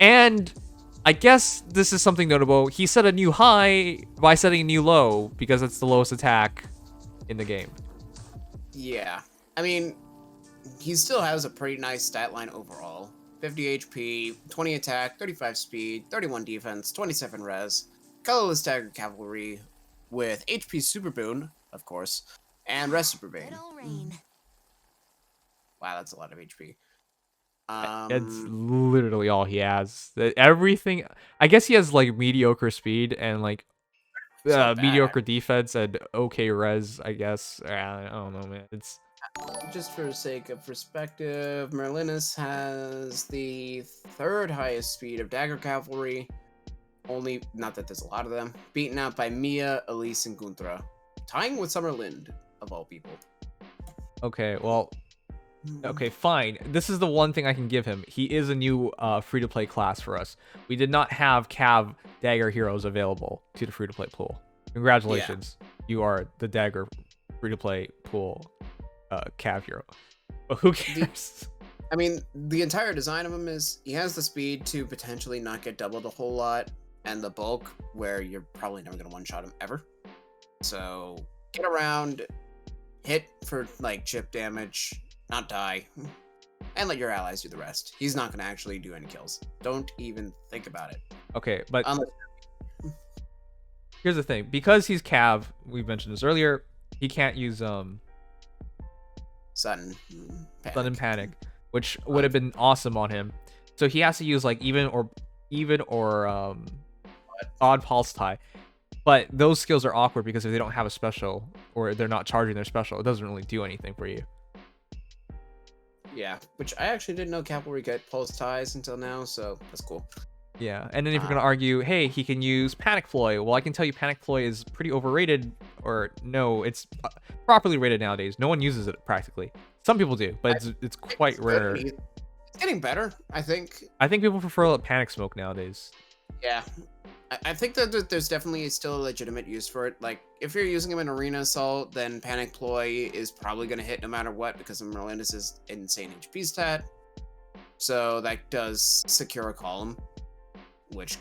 and I guess this is something notable, he set a new high by setting a new low, because it's the lowest attack in the game. Yeah. I mean, he still has a pretty nice stat line overall. 50 HP, 20 attack, 35 speed, 31 defense, 27 res, colorless dagger cavalry, with HP super boon, of course, and res super bane. Wow, that's a lot of HP. It's literally all he has. Everything. I guess he has like mediocre speed and like mediocre defense and okay res. I guess. I don't know, man. It's just for the sake of perspective. Merlinus has the 3rd highest speed of dagger cavalry. Only, not that there's a lot of them. Beaten out by Mia, Elise, and Gunthra, tying with Summerlind of all people. Okay. Well. Okay, fine. This is the one thing I can give him. He is a new free-to-play class for us. We did not have Cav Dagger heroes available to the free-to-play pool. Congratulations. Yeah. You are the Dagger free-to-play pool Cav hero. But who cares? I mean, the entire design of him is he has the speed to potentially not get doubled a whole lot, and the bulk where you're probably never going to one-shot him ever. So, get around, hit for, like, chip damage, not die, and let your allies do the rest. He's not going to actually do any kills. Don't even think about it. Okay, but here's the thing. Because he's Cav, we mentioned this earlier, he can't use Sudden Panic, which would have been awesome on him. So he has to use like even or odd pulse tie. But those skills are awkward because if they don't have a special or they're not charging their special, it doesn't really do anything for you. Yeah, which I actually didn't know cavalry get pulse ties until now, so that's cool. Yeah, and then if you're gonna argue, hey, he can use Panic Ploy. Well, I can tell you Panic Ploy is pretty overrated, or no, it's properly rated nowadays. No one uses it practically. Some people do, but it's quite rare. It's getting better, I think. I think people prefer Panic Smoke nowadays. Yeah, I think that there's definitely still a legitimate use for it. Like, if you're using him in Arena Assault, then Panic Ploy is probably going to hit no matter what because of Merlinus' insane HP stat. So that does secure a column, which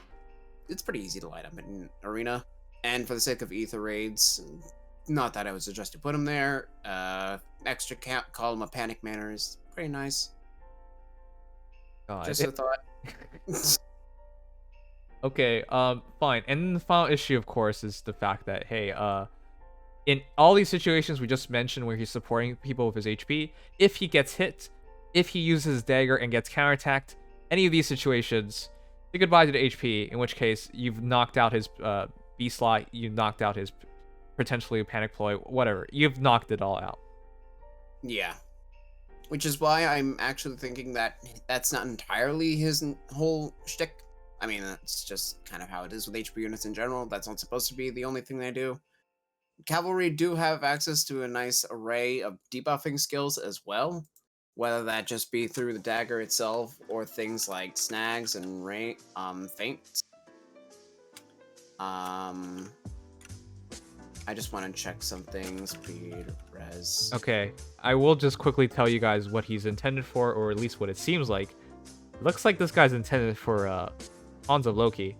it's pretty easy to light up in Arena. And for the sake of Ether Raids, not that I would suggest to put him there, extra column of Panic Manner is pretty nice. Just a thought. Okay, fine. And then the final issue, of course, is the fact that, hey, in all these situations we just mentioned where he's supporting people with his HP, if he gets hit, if he uses his dagger and gets counterattacked, any of these situations, say goodbye to the HP, in which case you've knocked out his B slot, you've knocked out his potentially Panic Ploy, whatever. You've knocked it all out. Yeah. Which is why I'm actually thinking that that's not entirely his whole shtick. I mean, that's just kind of how it is with HP units in general. That's not supposed to be the only thing they do. Cavalry do have access to a nice array of debuffing skills as well, whether that just be through the dagger itself or things like snags and feints. I just want to check some things. Speed, res. Okay, I will just quickly tell you guys what he's intended for, or at least what it seems like. It looks like this guy's intended for Hanzo Loki,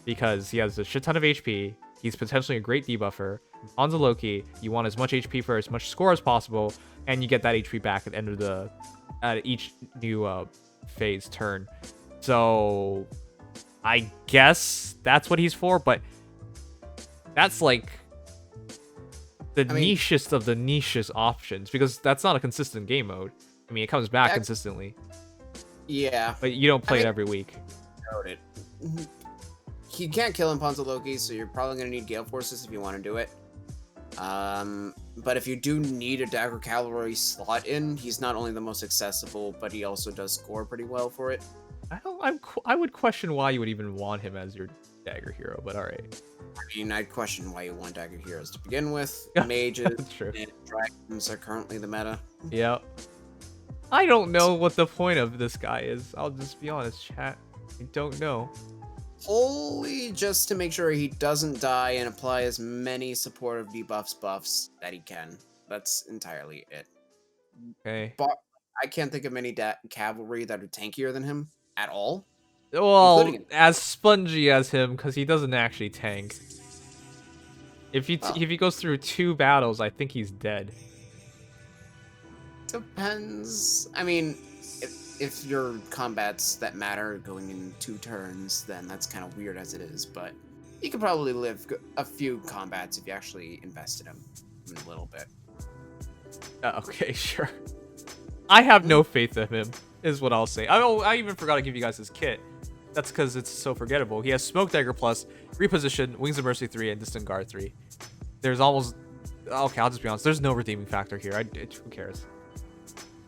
because he has a shit ton of HP. He's potentially a great debuffer. Hanzo Loki, you want as much HP for as much score as possible, and you get that HP back at the end of at each new phase turn. So I guess that's what he's for, but that's like the nichest of the nichest options, because that's not a consistent game mode. I mean, it comes back consistently. Yeah. But you don't play it every week. Noted. He can't kill Hanzo Loki, so you're probably going to need Gale Forces if you want to do it. But if you do need a Dagger Cavalry slot in, he's not only the most accessible, but he also does score pretty well for it. I would question why you would even want him as your Dagger hero, but alright. I mean, I'd question why you want Dagger heroes to begin with. Mages and dragons are currently the meta. Yeah. I don't know what the point of this guy is. I'll just be honest, chat. I don't know. Only just to make sure he doesn't die and apply as many supportive buffs that he can. That's entirely it. Okay. But I can't think of many cavalry that are tankier than him at all. Well, as spongy as him, because he doesn't actually tank. If he goes through 2 battles, I think he's dead. Depends. I mean, if your combats that matter going in 2 turns, then that's kind of weird as it is. But you could probably live a few combats if you actually invested him a little bit. Okay, sure. I have no faith in him, is what I'll say. I even forgot to give you guys his kit. That's because it's so forgettable. He has Smoke Dagger Plus, Reposition, Wings of Mercy 3, and Distant Guard 3. There's almost... Okay, I'll just be honest. There's no redeeming factor here. Who cares?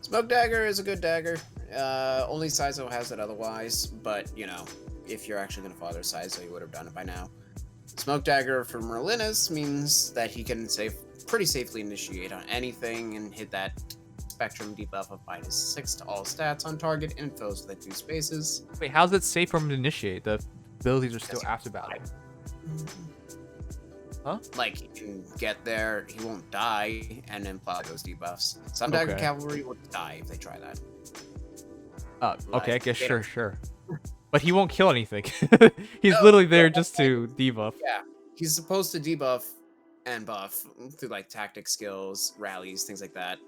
Smoke Dagger is a good dagger. Only Saizo has it otherwise, but, you know, if you're actually going to father Saizo, you would have done it by now. Smoke Dagger for Merlinus means that he can pretty safely initiate on anything and hit that Spectrum debuff of -6 to all stats on target and fills the 2 spaces. Wait, how's it safe for him to initiate? The abilities are still after battle. Huh? Like, he can get there, he won't die, and then apply those debuffs. Some Dagger Cavalry will die if they try that. Okay, I guess sure. But he won't kill anything. He's literally there just to debuff. Yeah, he's supposed to debuff and buff through, like, tactic skills, rallies, things like that,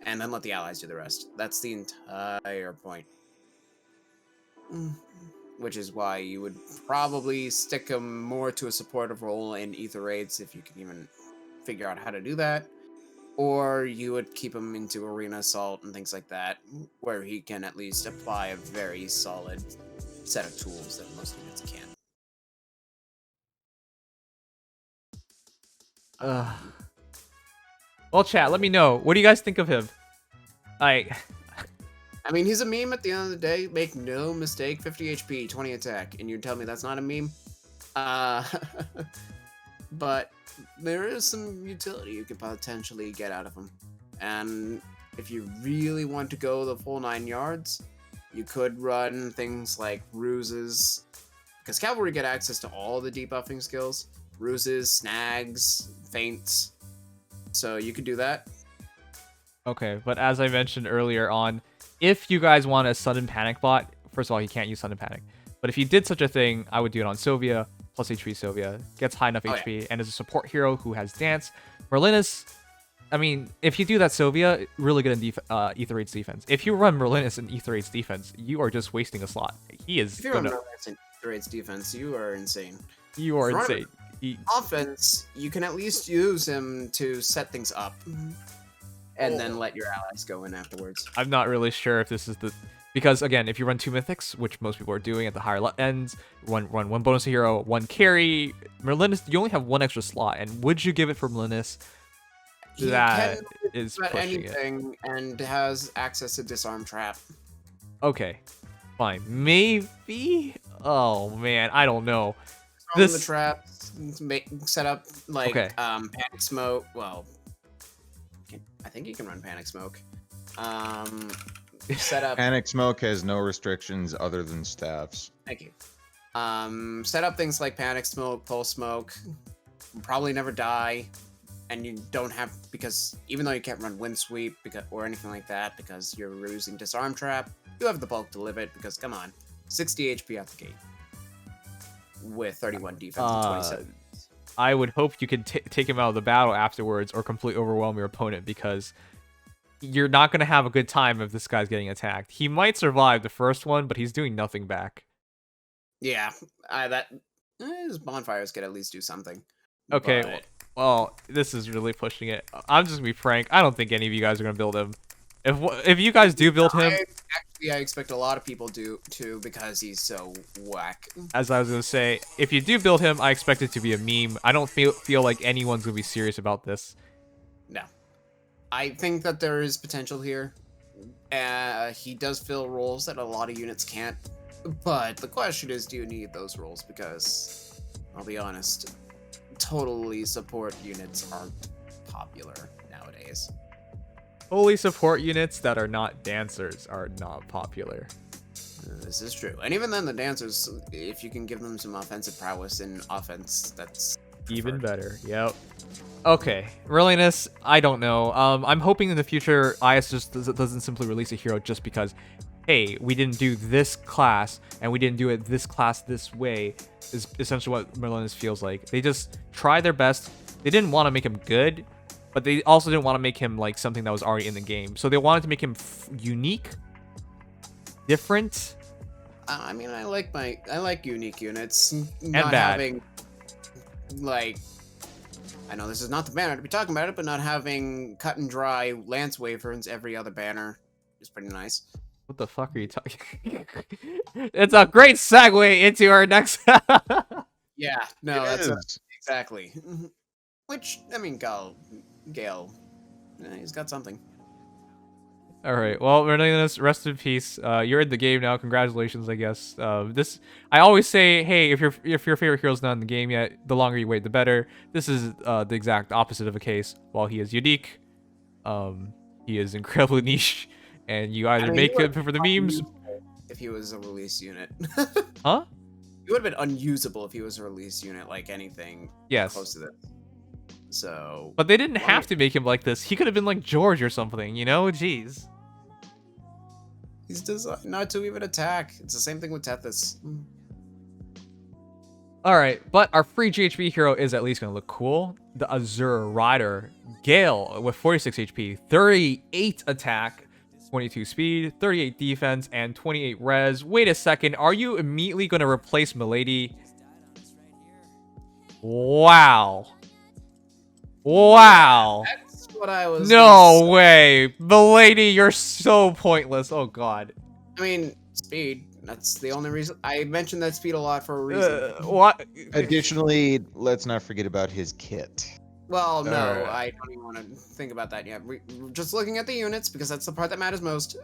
and then let the allies do the rest. That's the entire point. Which is why you would probably stick him more to a supportive role in Ether Raids if you can even figure out how to do that. Or you would keep him into Arena Assault and things like that, where he can at least apply a very solid set of tools that most units can't. Well, chat, let me know. What do you guys think of him? I I mean, he's a meme at the end of the day. Make no mistake, 50 HP, 20 attack, and you tell me that's not a meme? Uh, but there is some utility you could potentially get out of him. And if you really want to go the full 9 yards, you could run things like ruses, because cavalry get access to all the debuffing skills. Ruses, snags, feints. So you could do that. Okay, but as I mentioned earlier on, if you guys want a sudden panic bot, first of all, you can't use sudden panic. But if you did such a thing, I would do it on Sylvia, plus HP Sylvia, gets high enough HP, and is a support hero who has dance. Merlinus, I mean, if you do that Sylvia, really good in Ether Raid's defense. If you run Merlinus in Ether Raid's defense, you are just wasting a slot. He is If you run Merlinus in Ether Raid's defense, you are insane. You are insane. Offense, you can at least use him to set things up. And then let your allies go in afterwards. I'm not really sure if this is the... Because, again, if you run 2 mythics, which most people are doing at the higher ends, run one bonus hero, 1 carry, Merlinus, you only have 1 extra slot. And would you give it for Merlinus? That is pushing anything it. And has access to disarm trap. Okay, fine. Maybe? Oh, man, I don't know. Disarm the traps, set up, like, Okay. panic smoke. Well... I think you can run Panic Smoke. Set up... Panic Smoke has no restrictions other than staffs. Thank you. Set up things like Panic Smoke, Pulse Smoke. Probably never die. And you don't have... Because even though you can't run Wind Sweep or anything like that, because you're using Disarm Trap, you have the bulk to live it, because, come on, 60 HP out the gate. With 31 defense and 27. I would hope you could take him out of the battle afterwards or completely overwhelm your opponent, because you're not going to have a good time if this guy's getting attacked. He might survive the first one, but he's doing nothing back. Yeah, his bonfires could at least do something. Okay, but... well, this is really pushing it. I'm just going to be frank. I don't think any of you guys are going to build him. If you guys do build him... I expect a lot of people do too, because he's so whack. As I was going to say, if you do build him, I expect it to be a meme. I don't feel like anyone's going to be serious about this. No. I think that there is potential here. He does fill roles that a lot of units can't. But the question is, do you need those roles? Because, I'll be honest, totally support units aren't popular nowadays. Fully support units that are not dancers are not popular. This is true. And even then, the dancers, if you can give them some offensive prowess in offense, that's even better. Yep. Okay, Merlinus, I don't know. I'm hoping in the future IS just doesn't simply release a hero just because, hey, we didn't do this class and we didn't do it this class this way, is essentially what Merlinus feels like. They just tried their best. They didn't want to make him good, but they also didn't want to make him like something that was already in the game. So they wanted to make him unique, different. I mean, I like unique units. Not bad. Having, like, I know this is not the banner to be talking about it, but not having cut and dry Lance Wyverns every other banner is pretty nice. What the fuck are you talking? It's a great segue into our next. Yeah, no, that's exactly. Which, I mean, Galle, he's got something. All right. Well, Merlinus, rest in peace. You're in the game now. Congratulations, I guess. I always say, hey, if your favorite hero's not in the game yet, the longer you wait, the better. This is the exact opposite of a case. While he is unique, he is incredibly niche, and you either make it for the memes. If he was a release unit. Huh? He would have been unusable if he was a release unit, like anything close to this. So, but they didn't have to make him like this. He could have been like George or something, you know? Jeez. He's designed not to even attack. It's the same thing with Tethys. Alright, but our free GHB hero is at least going to look cool. The Azure Rider, Galle, with 46 HP, 38 attack, 22 speed, 38 defense, and 28 res. Wait a second, are you immediately going to replace Melady? Wow. Wow. That's what I was. No way. Melady, you're so pointless. Oh, God. I mean, speed. That's the only reason. I mentioned that speed a lot for a reason. What? Additionally, let's not forget about his kit. Well, no, Alright. I don't even want to think about that yet. We're just looking at the units because that's the part that matters most.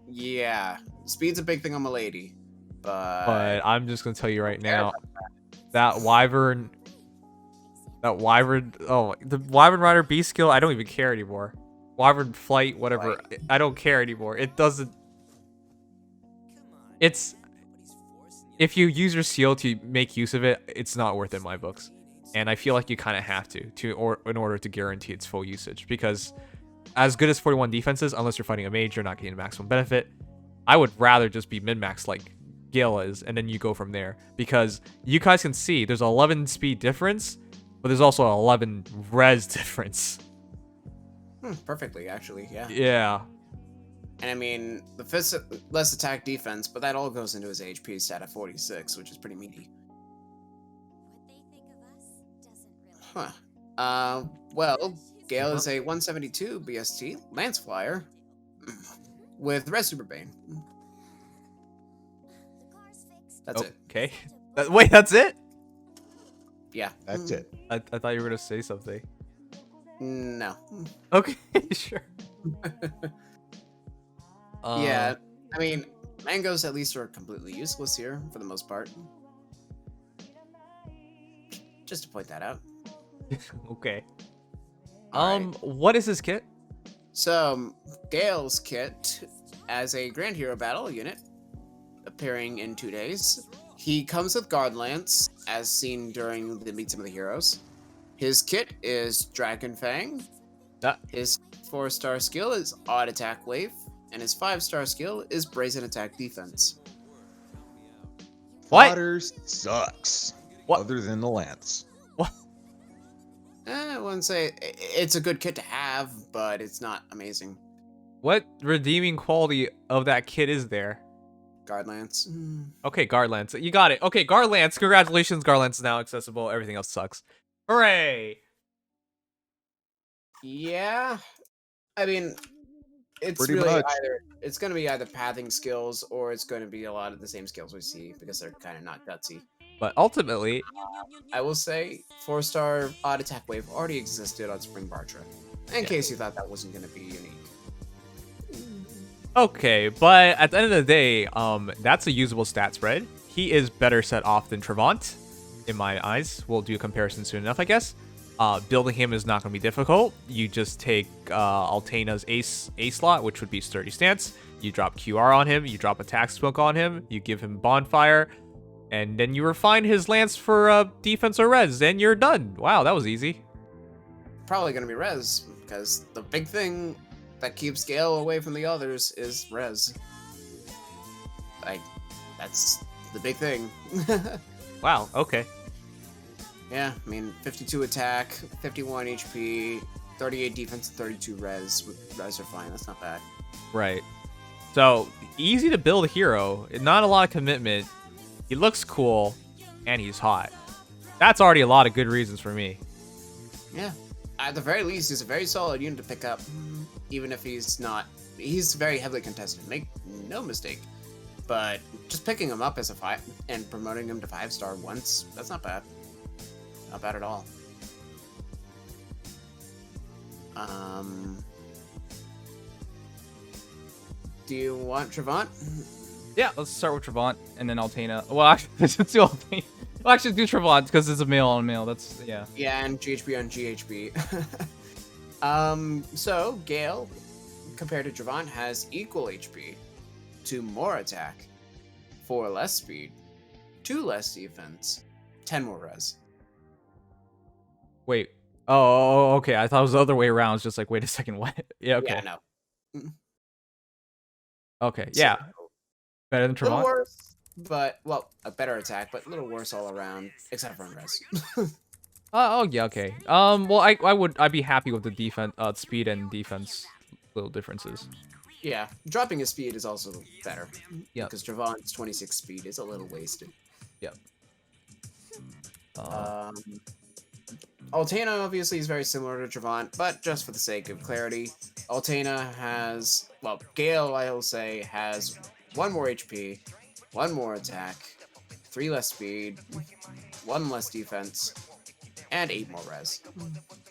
Yeah, speed's a big thing on Melady, but But I'm just gonna tell you right care now, that wyvern, oh, the wyvern rider B skill, I don't even care anymore. Wyvern flight, whatever, I don't care anymore. It doesn't. It's if you use your seal to make use of it, it's not worth it in my books. And I feel like you kind of have to in order to guarantee its full usage, because as good as 41 defense is, unless you're fighting a mage, you're not getting maximum benefit. I would rather just be min-max like Galle is, and then you go from there. Because you guys can see there's 11 speed difference, but there's also 11 res difference. perfectly actually, yeah. Yeah. And I mean, the fist less attack defense, but that all goes into his HP stat at 46, which is pretty meaty. Huh. Well, Galle is a 172 BST Lance Flyer with Res Super Bane. That's it. Okay. Wait, that's it? Yeah. That's it. I thought you were gonna say something. No. Okay, sure. Yeah, I mean, mangoes at least are completely useless here for the most part. Just to point that out. Okay. Alright. What is this kit? So, Galle's kit as a Grand Hero Battle unit, appearing in 2 days. He comes with Guard Lance, as seen during the Meet Some of the Heroes. His kit is Dragon Fang. His 4-star skill is Odd Attack Wave, and his 5-star skill is Brazen Attack Defense. What? Fodder sucks. What? Other than the lance. What? I wouldn't say it's a good kit to have, but it's not amazing. What redeeming quality of that kit is there? Guard Lance. Okay, Guard Lance. You got it. Okay, Guard Lance. Congratulations, Guard Lance is now accessible. Everything else sucks. Hooray! Yeah, I mean, it's Pretty really much. it's going to be either pathing skills or it's going to be a lot of the same skills we see because they're kind of not gutsy. But ultimately, I will say 4-star Odd Attack Wave already existed on Spring Bartra, in case you thought that wasn't going to be unique. okay, but at the end of the day, that's a usable stat spread. He is better set off than Trevant, in my eyes. We'll do a comparison soon enough, I guess. Building him is not going to be difficult. You just take Altena's A slot, which would be Sturdy Stance. You drop QR on him. You drop Attack Smoke on him. You give him Bonfire. And then you refine his Lance for defense or res. And you're done. Wow, that was easy. Probably going to be res, because the big thing that keeps Galle away from the others is res. That's the big thing. Wow, okay. Yeah, I mean, 52 attack, 51 HP, 38 defense, and 32 res. With res are fine, that's not bad. Right. So, easy to build a hero. Not a lot of commitment. He looks cool, and he's hot. That's already a lot of good reasons for me. Yeah, at the very least, he's a very solid unit to pick up, even if he's not. He's very heavily contested, make no mistake. But just picking him up as a 5 and promoting him to 5-star once, that's not bad. Not bad at all. Do you want Trevant? Yeah, let's start with Trevant and then Altena. Well, actually, let's do Altena. Well, actually, do Trevant because it's a male on male. That's, yeah. Yeah, and GHB on GHB. So, Galle, compared to Trevant, has equal HP, 2 more attack, 4 less speed, 2 less defense, 10 more res. Wait. Oh, okay. I thought it was the other way around. It's just like, wait a second, what? Yeah, okay. Yeah, no. Okay, yeah. Better than A little Trevant? worse, but, well, a better attack, but a little worse all around, except for in res. Oh, yeah, okay. Well, I'd be happy with the defense, speed and defense little differences. Yeah, dropping his speed is also better. Yeah. Because Trevant's 26 speed is a little wasted. Yep. Altena obviously is very similar to Trevant, but just for the sake of clarity, Altena has, well, Galle, I will say, has 1 more HP, 1 more attack, 3 less speed, 1 less defense, and 8 more res.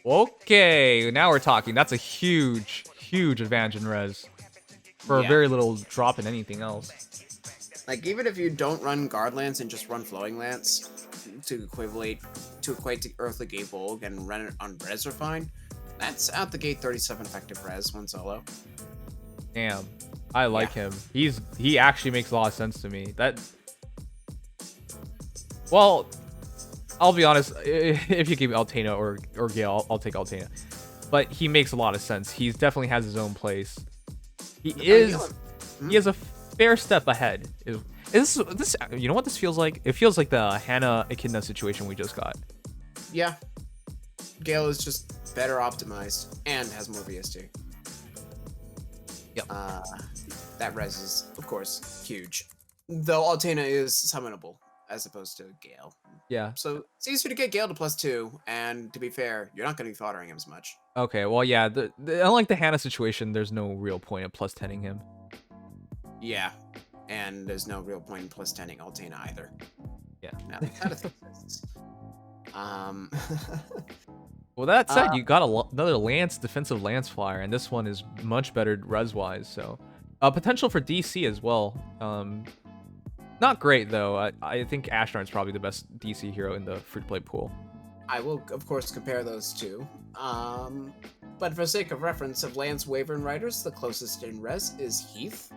Okay, now we're talking. That's a huge, huge advantage in res for a Yeah. very little drop in anything else. Like, even if you don't run Guard Lance and just run Flowing Lance to equate to Earthly Gate Bulk and run it on res are fine, that's out the gate 37 effective res, one solo. Damn, I like him. He actually makes a lot of sense to me. Well, I'll be honest. If you give me Altena or Gale, I'll take Altena. But he makes a lot of sense. He definitely has his own place. He is a fair step ahead. Is this? You know what this feels like? It feels like the Hannah Echidna situation we just got. Yeah. Gale is just better optimized and has more VST. Yep. That res is, of course, huge. Though Altena is summonable as opposed to Gale. Yeah. So it's easier to get Gale to +2, and to be fair, you're not going to be foddering him as much. Okay. Well, yeah. Unlike the Hannah situation, there's no real point of +10ing him. Yeah. And there's no real point in +10ing Altena either. Yeah. Now, that kind of exists. Well, that said, you got another Lance defensive Lance flyer, and this one is much better res-wise. So, potential for DC as well. Not great though. I think Ashnard's probably the best DC hero in the free-to-play pool. I will, of course, compare those two. But for sake of reference of Lance Wyvern Riders, the closest in res is Heath.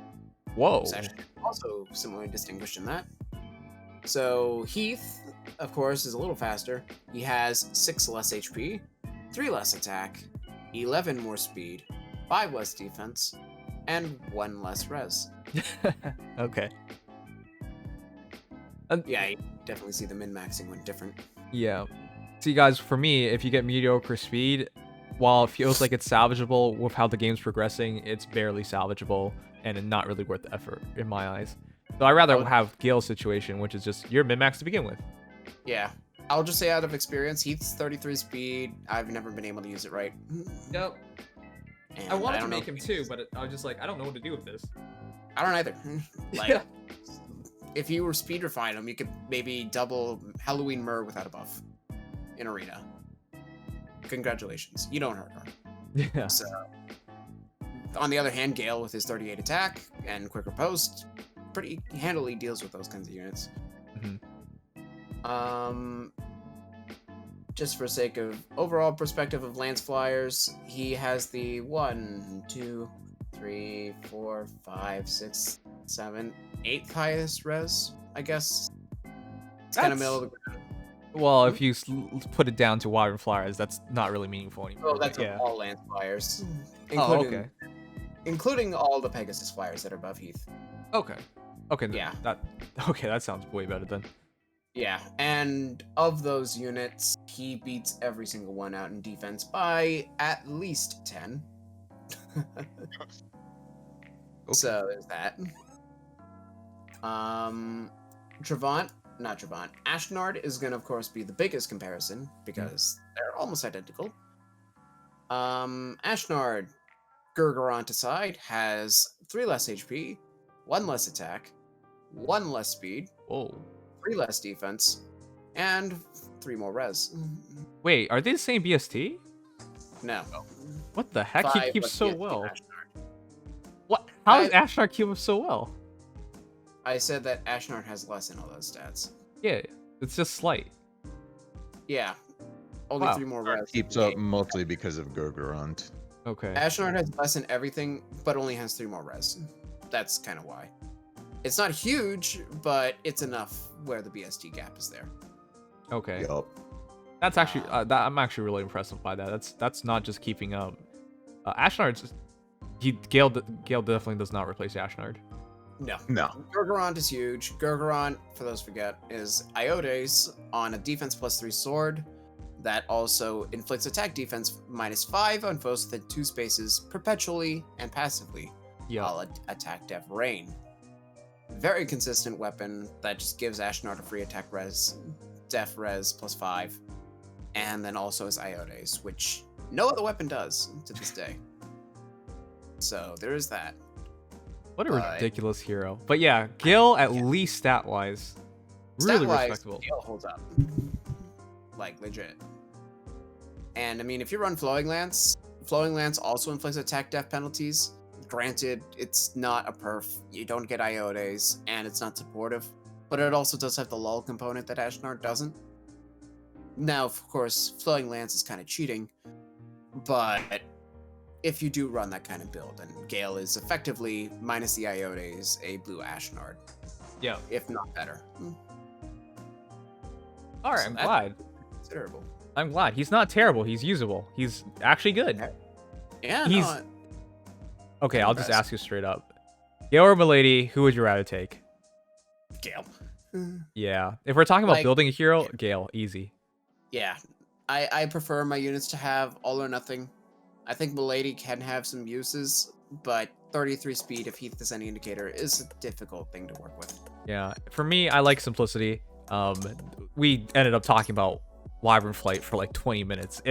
Whoa. Who's actually also similarly distinguished in that. So Heath, of course, is a little faster. He has 6 less HP, 3 less attack, 11 more speed, 5 less defense, and 1 less res. Okay. Yeah, you definitely see the min-maxing one different. Yeah. See, guys, for me, if you get mediocre speed, while it feels like it's salvageable with how the game's progressing, it's barely salvageable and not really worth the effort in my eyes. So I'd rather have Gale's situation, which is just you're min-max to begin with. Yeah. I'll just say out of experience, Heath's 33 speed. I've never been able to use it right. Yep. And I wanted to don't make know- him too, but I was just like, I don't know what to do with this. I don't either. Like, Yeah. if you were speed refine him, you could maybe double Halloween Myrrh without a buff in arena. Congratulations. You don't hurt her. Yeah. So, on the other hand, Gale with his 38 attack and quicker post pretty handily deals with those kinds of units. Mhm. Just for sake of overall perspective of Lance Flyers, he has the 1, 2, 3, 4, 5, 6, 7, 8th highest res, I guess. It's kind of That's- middle of the ground. Well, if you put it down to Wyvern Flyers, that's not really meaningful anymore. Oh, that's but yeah. all Lance Flyers. Oh, okay. Including all the Pegasus Flyers that are above Heath. Okay. Okay. Yeah. That sounds way better then. Yeah, and of those units, he beats every single one out in defense by at least 10. So there's that. Ashnard is gonna, of course, be the biggest comparison because they're almost identical. Ashnard, Gurgurant aside, has 3 less HP, 1 less attack, 1 less speed, Whoa. 3 less defense, and 3 more res. Wait, are they the same BST? No. What the heck? He 5 keeps less so BST well. Ashnard. What? How does Ashnard keep up so well? I said that Ashnard has less in all those stats. Yeah, it's just slight. Yeah. Only Wow. 3 more res. Keeps up mostly because of Gurgurant. Okay. Ashnard has less in everything, but only has 3 more res. That's kind of why. It's not huge, but it's enough where the BST gap is there. Okay. Yup. That's actually I'm actually really impressed by that. That's not just keeping up. Ashnard's Gale definitely does not replace Ashnard. No. No. Gurgurant is huge. Gurgurant, for those who forget, is Iotes on a defense +3 sword that also inflicts attack defense -5 on foes within 2 spaces perpetually and passively. Yeah. While attack def rain. Very consistent weapon that just gives Ashnard a free attack res, def res +5, and then also his Iotes, which no other weapon does to this day. So there is that. What a ridiculous hero. But yeah, Gale at least stat-wise, really Stat-wise, respectable. Gale holds up. Like legit. And I mean, if you run Flowing Lance also inflicts attack def penalties. Granted, it's not a perf, you don't get Iotes, and it's not supportive, but it also does have the lull component that Ashnard doesn't. Now, of course, Flowing Lance is kind of cheating, but if you do run that kind of build, and Galle is effectively, minus the Iotes, a blue Ashnard. Yeah. If not better. All right, So I'm that's glad. Considerable. I'm glad. He's not terrible. He's usable. He's actually good. Yeah, He's- no, Okay, I'll just impressed. ask you straight up. Galle or Melady, who would you rather take? Galle. Yeah. If we're talking about Like- building a hero, Galle, easy. Yeah, I prefer my units to have all or nothing. I think Melady can have some uses, but 33 speed, if Heath is any indicator, is a difficult thing to work with. Yeah. For me, I like simplicity. We ended up talking about Wyvern Flight for like 20 minutes.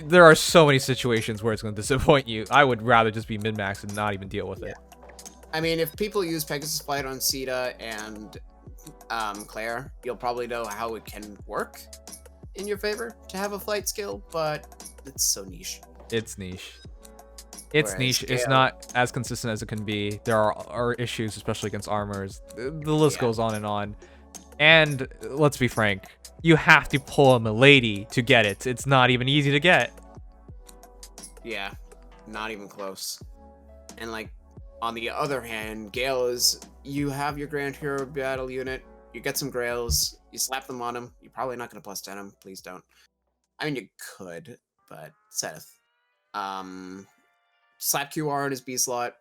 There are so many situations where it's going to disappoint you. I would rather just be min-max and not even deal with it. I mean, if people use Pegasus Flight on Sita and Claire, you'll probably know how it can work in your favor to have a flight skill, but it's so niche. It's niche. It's Whereas niche. It's Galle- not as consistent as it can be. There are issues, especially against armors. The list Yeah. goes on. And let's be frank, you have to pull a Melady to get it. It's not even easy to get. Yeah, not even close. And like, on the other hand, Galle is, you have your Grand Hero battle unit, you get some Grails, you slap them on him, you're probably not going to plus 10 him, please don't. I mean, you could, but Seth. Slap QR on his B slot,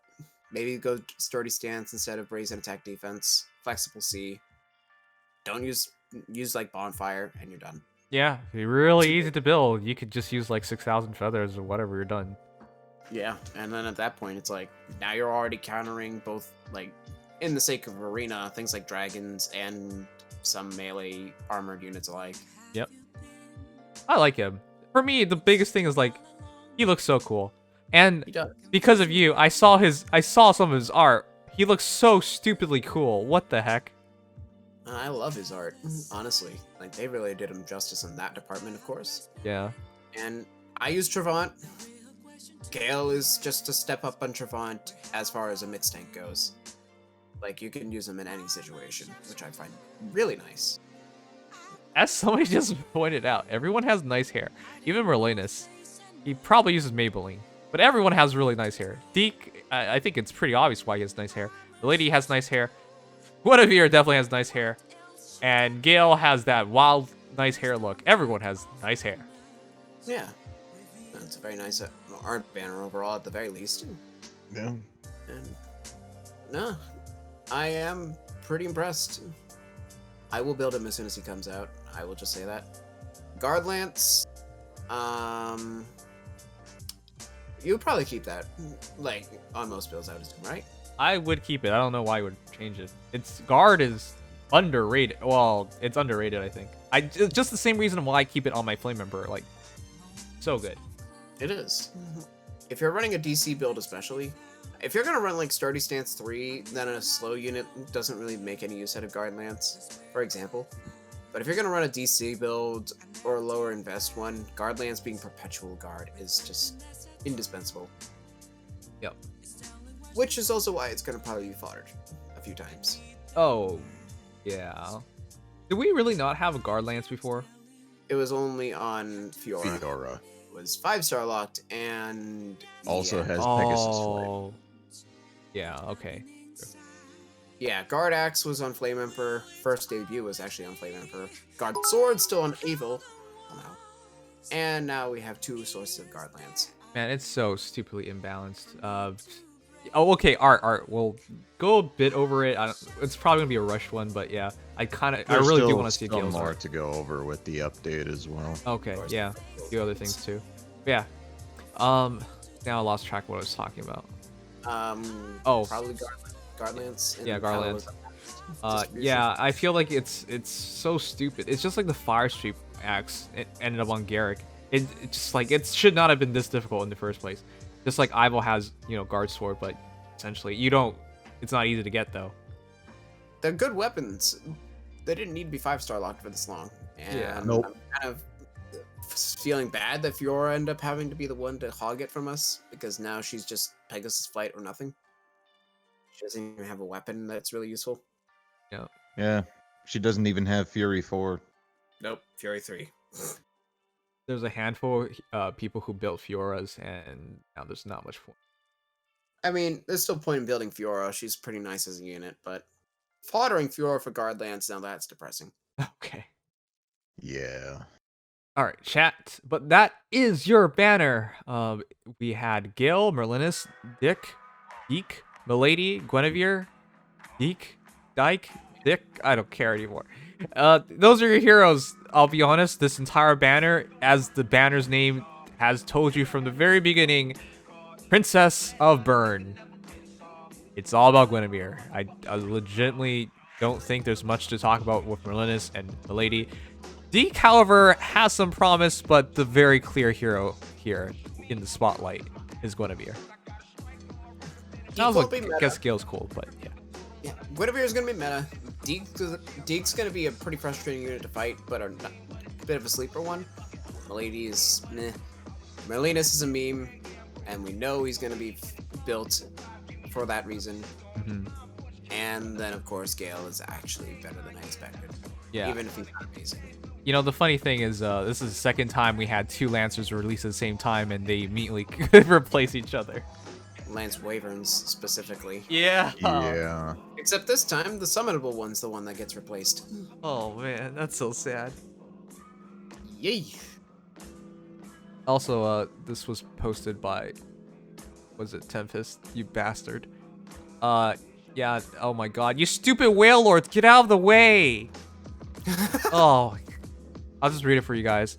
maybe go Sturdy Stance instead of Brazen Attack Defense, Flexible C. Don't use like Bonfire, and you're done. Yeah, really easy to build. You could just use like 6,000 feathers or whatever. You're done. Yeah, and then at that point, it's like, now you're already countering both, like, in the sake of arena, things like dragons and some melee armored units alike. Yep. I like him. For me, the biggest thing is like, he looks so cool. And He does. because of you, I saw some of his art. He looks so stupidly cool. What the heck? I love his art, honestly. Like, they really did him justice in that department, of course. Yeah. And I use Trevant. Galle is just a step up on Trevant as far as a mid tank goes. Like, you can use him in any situation, which I find really nice. As somebody just pointed out, everyone has nice hair. Even Merlinus. He probably uses Maybelline. But everyone has really nice hair. Dieck, I think it's pretty obvious why he has nice hair. The lady has nice hair. Guinevere definitely has nice hair. And Galle has that wild, nice hair look. Everyone has nice hair. Yeah. It's a very nice art banner overall, at the very least. Yeah. And no, I am pretty impressed. I will build him as soon as he comes out. I will just say that. Guard Lance, you would probably keep that, like, on most builds, I would assume, right? I would keep it. I don't know why you would change it. Its guard is underrated. Well, it's underrated, I think. Just the same reason why I keep it on my Flame Emperor. Like, so good. It is. If you're running a DC build especially, if you're going to run, like, Sturdy Stance 3, then a slow unit doesn't really make any use out of Guard Lance, for example. But if you're going to run a DC build or a lower invest one, Guard Lance being Perpetual Guard is just indispensable. Yep. Which is also why it's going to probably be foddered a few times. Oh, yeah. Did we really not have a guard lance before? It was only on Fiora. Fedora It was 5-star locked, and also yeah. has Pegasus Flight. Oh. Yeah, okay. Yeah, Guard Axe was on Flame Emperor. First debut was actually on Flame Emperor. Guard Sword still on Evil. Somehow. And now we have 2 sources of Guard Lance. Man, it's so stupidly imbalanced. Oh, okay, art. We'll go a bit over it. It's probably gonna be a rushed one, but yeah, I There's really do still want to see some Gale's more art. to go over with the update as well. Okay, yeah, a few other things too. Yeah. Now I lost track of what I was talking about. Oh. Probably Guard Lance. and Yeah, Guard Paolo Lance. was up next. Yeah, I feel like it's so stupid. It's just like the Fire Street axe. It ended up on Garrick. It just like it should not have been this difficult in the first place. Just like Ival has, guard sword, but essentially it's not easy to get though. They're good weapons. They didn't need to be 5-star locked for this long. And Yeah. Nope. I'm kind of feeling bad that Fiora ended up having to be the one to hog it from us because now she's just Pegasus Flight or nothing. She doesn't even have a weapon that's really useful. Yeah. Yeah. She doesn't even have Fury 4. Nope, Fury 3. There's a handful of people who built Fioras, and now there's not much point. I mean, there's still point in building Fiora. She's pretty nice as a unit, but foddering Fiora for Guardlands, now that's depressing. Okay. Yeah. All right, chat. But that is your banner. We had Galle, Merlinus, Dieck, Melady, Guinivere, Dieck, I don't care anymore. Those are your heroes. I'll be honest, this entire banner, as the banner's name has told you from the very beginning, Princess of Bern. It's all about Guinevere. I legitimately don't think there's much to talk about with Merlinus and Melady. Dieck, however, has some promise, but the very clear hero here in the spotlight is Guinevere. Sounds like, I guess Gale's cool, but yeah. Yeah, Guinevere's gonna be meta. Dieck's gonna be a pretty frustrating unit to fight, but a bit of a sleeper one. Melady is meh. Merlinus is a meme, and we know he's gonna be built for that reason. And then, of course, Galle is actually better than I expected. Yeah. Even if he's not amazing. You know, the funny thing is, this is the second time we had two Lancers released at the same time, and they immediately replace each other. Lance Wyverns, specifically. Yeah. Yeah. Except this time, the summonable one's the one that gets replaced. Oh, man, that's so sad. Yay! Also, this was posted by, was it Tempest? You bastard. Yeah, oh my god. You stupid whale lords, get out of the way! Oh, I'll just read it for you guys.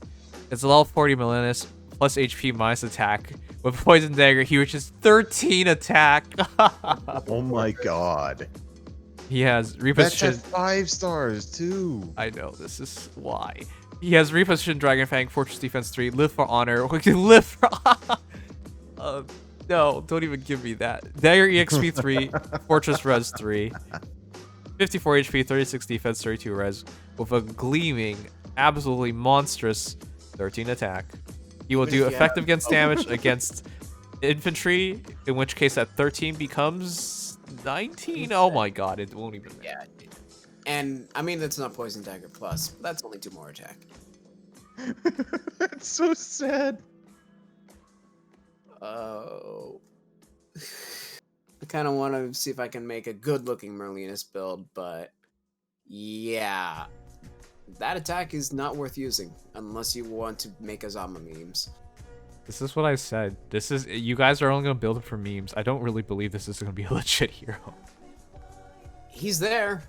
It's a level 40 Merlinus, plus HP minus attack. With Poison Dagger, he reaches 13 attack. Oh my god. He has Repossession. That's at 5 stars too. I know, this is why. He has Repossession, Dragon Fang, Fortress Defense 3, Live for Honor. We can live for no, don't even give me that. Dagger EXP 3, Fortress Res 3. 54 HP, 36 defense, 32 res. With a gleaming, absolutely monstrous 13 attack. He will do effective against damage against infantry, in which case that 13 becomes 19. Oh my god, it won't even matter. Yeah. And, I mean, it's not Poison Dagger Plus. But that's only 2 more attack. That's so sad. Oh. I kind of want to see if I can make a good-looking Merlinus build, but yeah. That attack is not worth using, unless you want to make Azama memes. This is what I said. This is, you guys are only going to build it for memes. I don't really believe this is going to be a legit hero. He's there.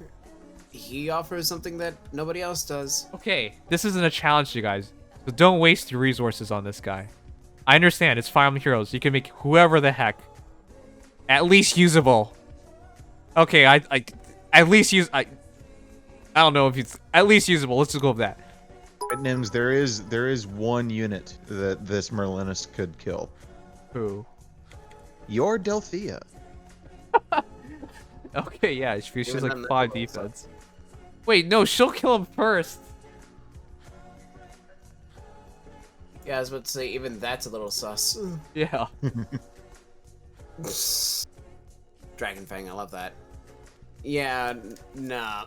He offers something that nobody else does. Okay, this isn't a challenge to you guys. So don't waste your resources on this guy. I understand, it's Fire Emblem Heroes. You can make whoever the heck at least usable. Okay, I at least use, I don't know if it's at least usable. Let's just go with that. But Nims, there is one unit that this Merlinus could kill. Who? Your Delphia. Okay, yeah, she's Even like then, 5 that's defense. Wait, no, she'll kill him first. Yeah, I was about to say, even that's a little sus. Yeah. Dragon Fang, I love that. Yeah, nah.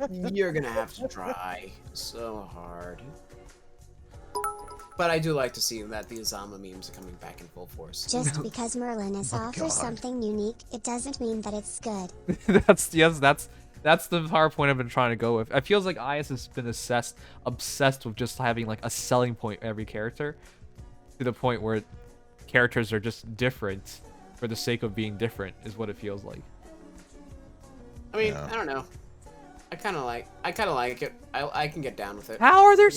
You're gonna have to try so hard. But I do like to see that the Azama memes are coming back in full force. Just because Merlinus offers something unique, it doesn't mean that it's good. That's the entire point I've been trying to go with. It feels like IS has been obsessed with just having like a selling point for every character, to the point where characters are just different for the sake of being different, is what it feels like. I mean, I don't know. I kind of like it. I can get down with it. How are there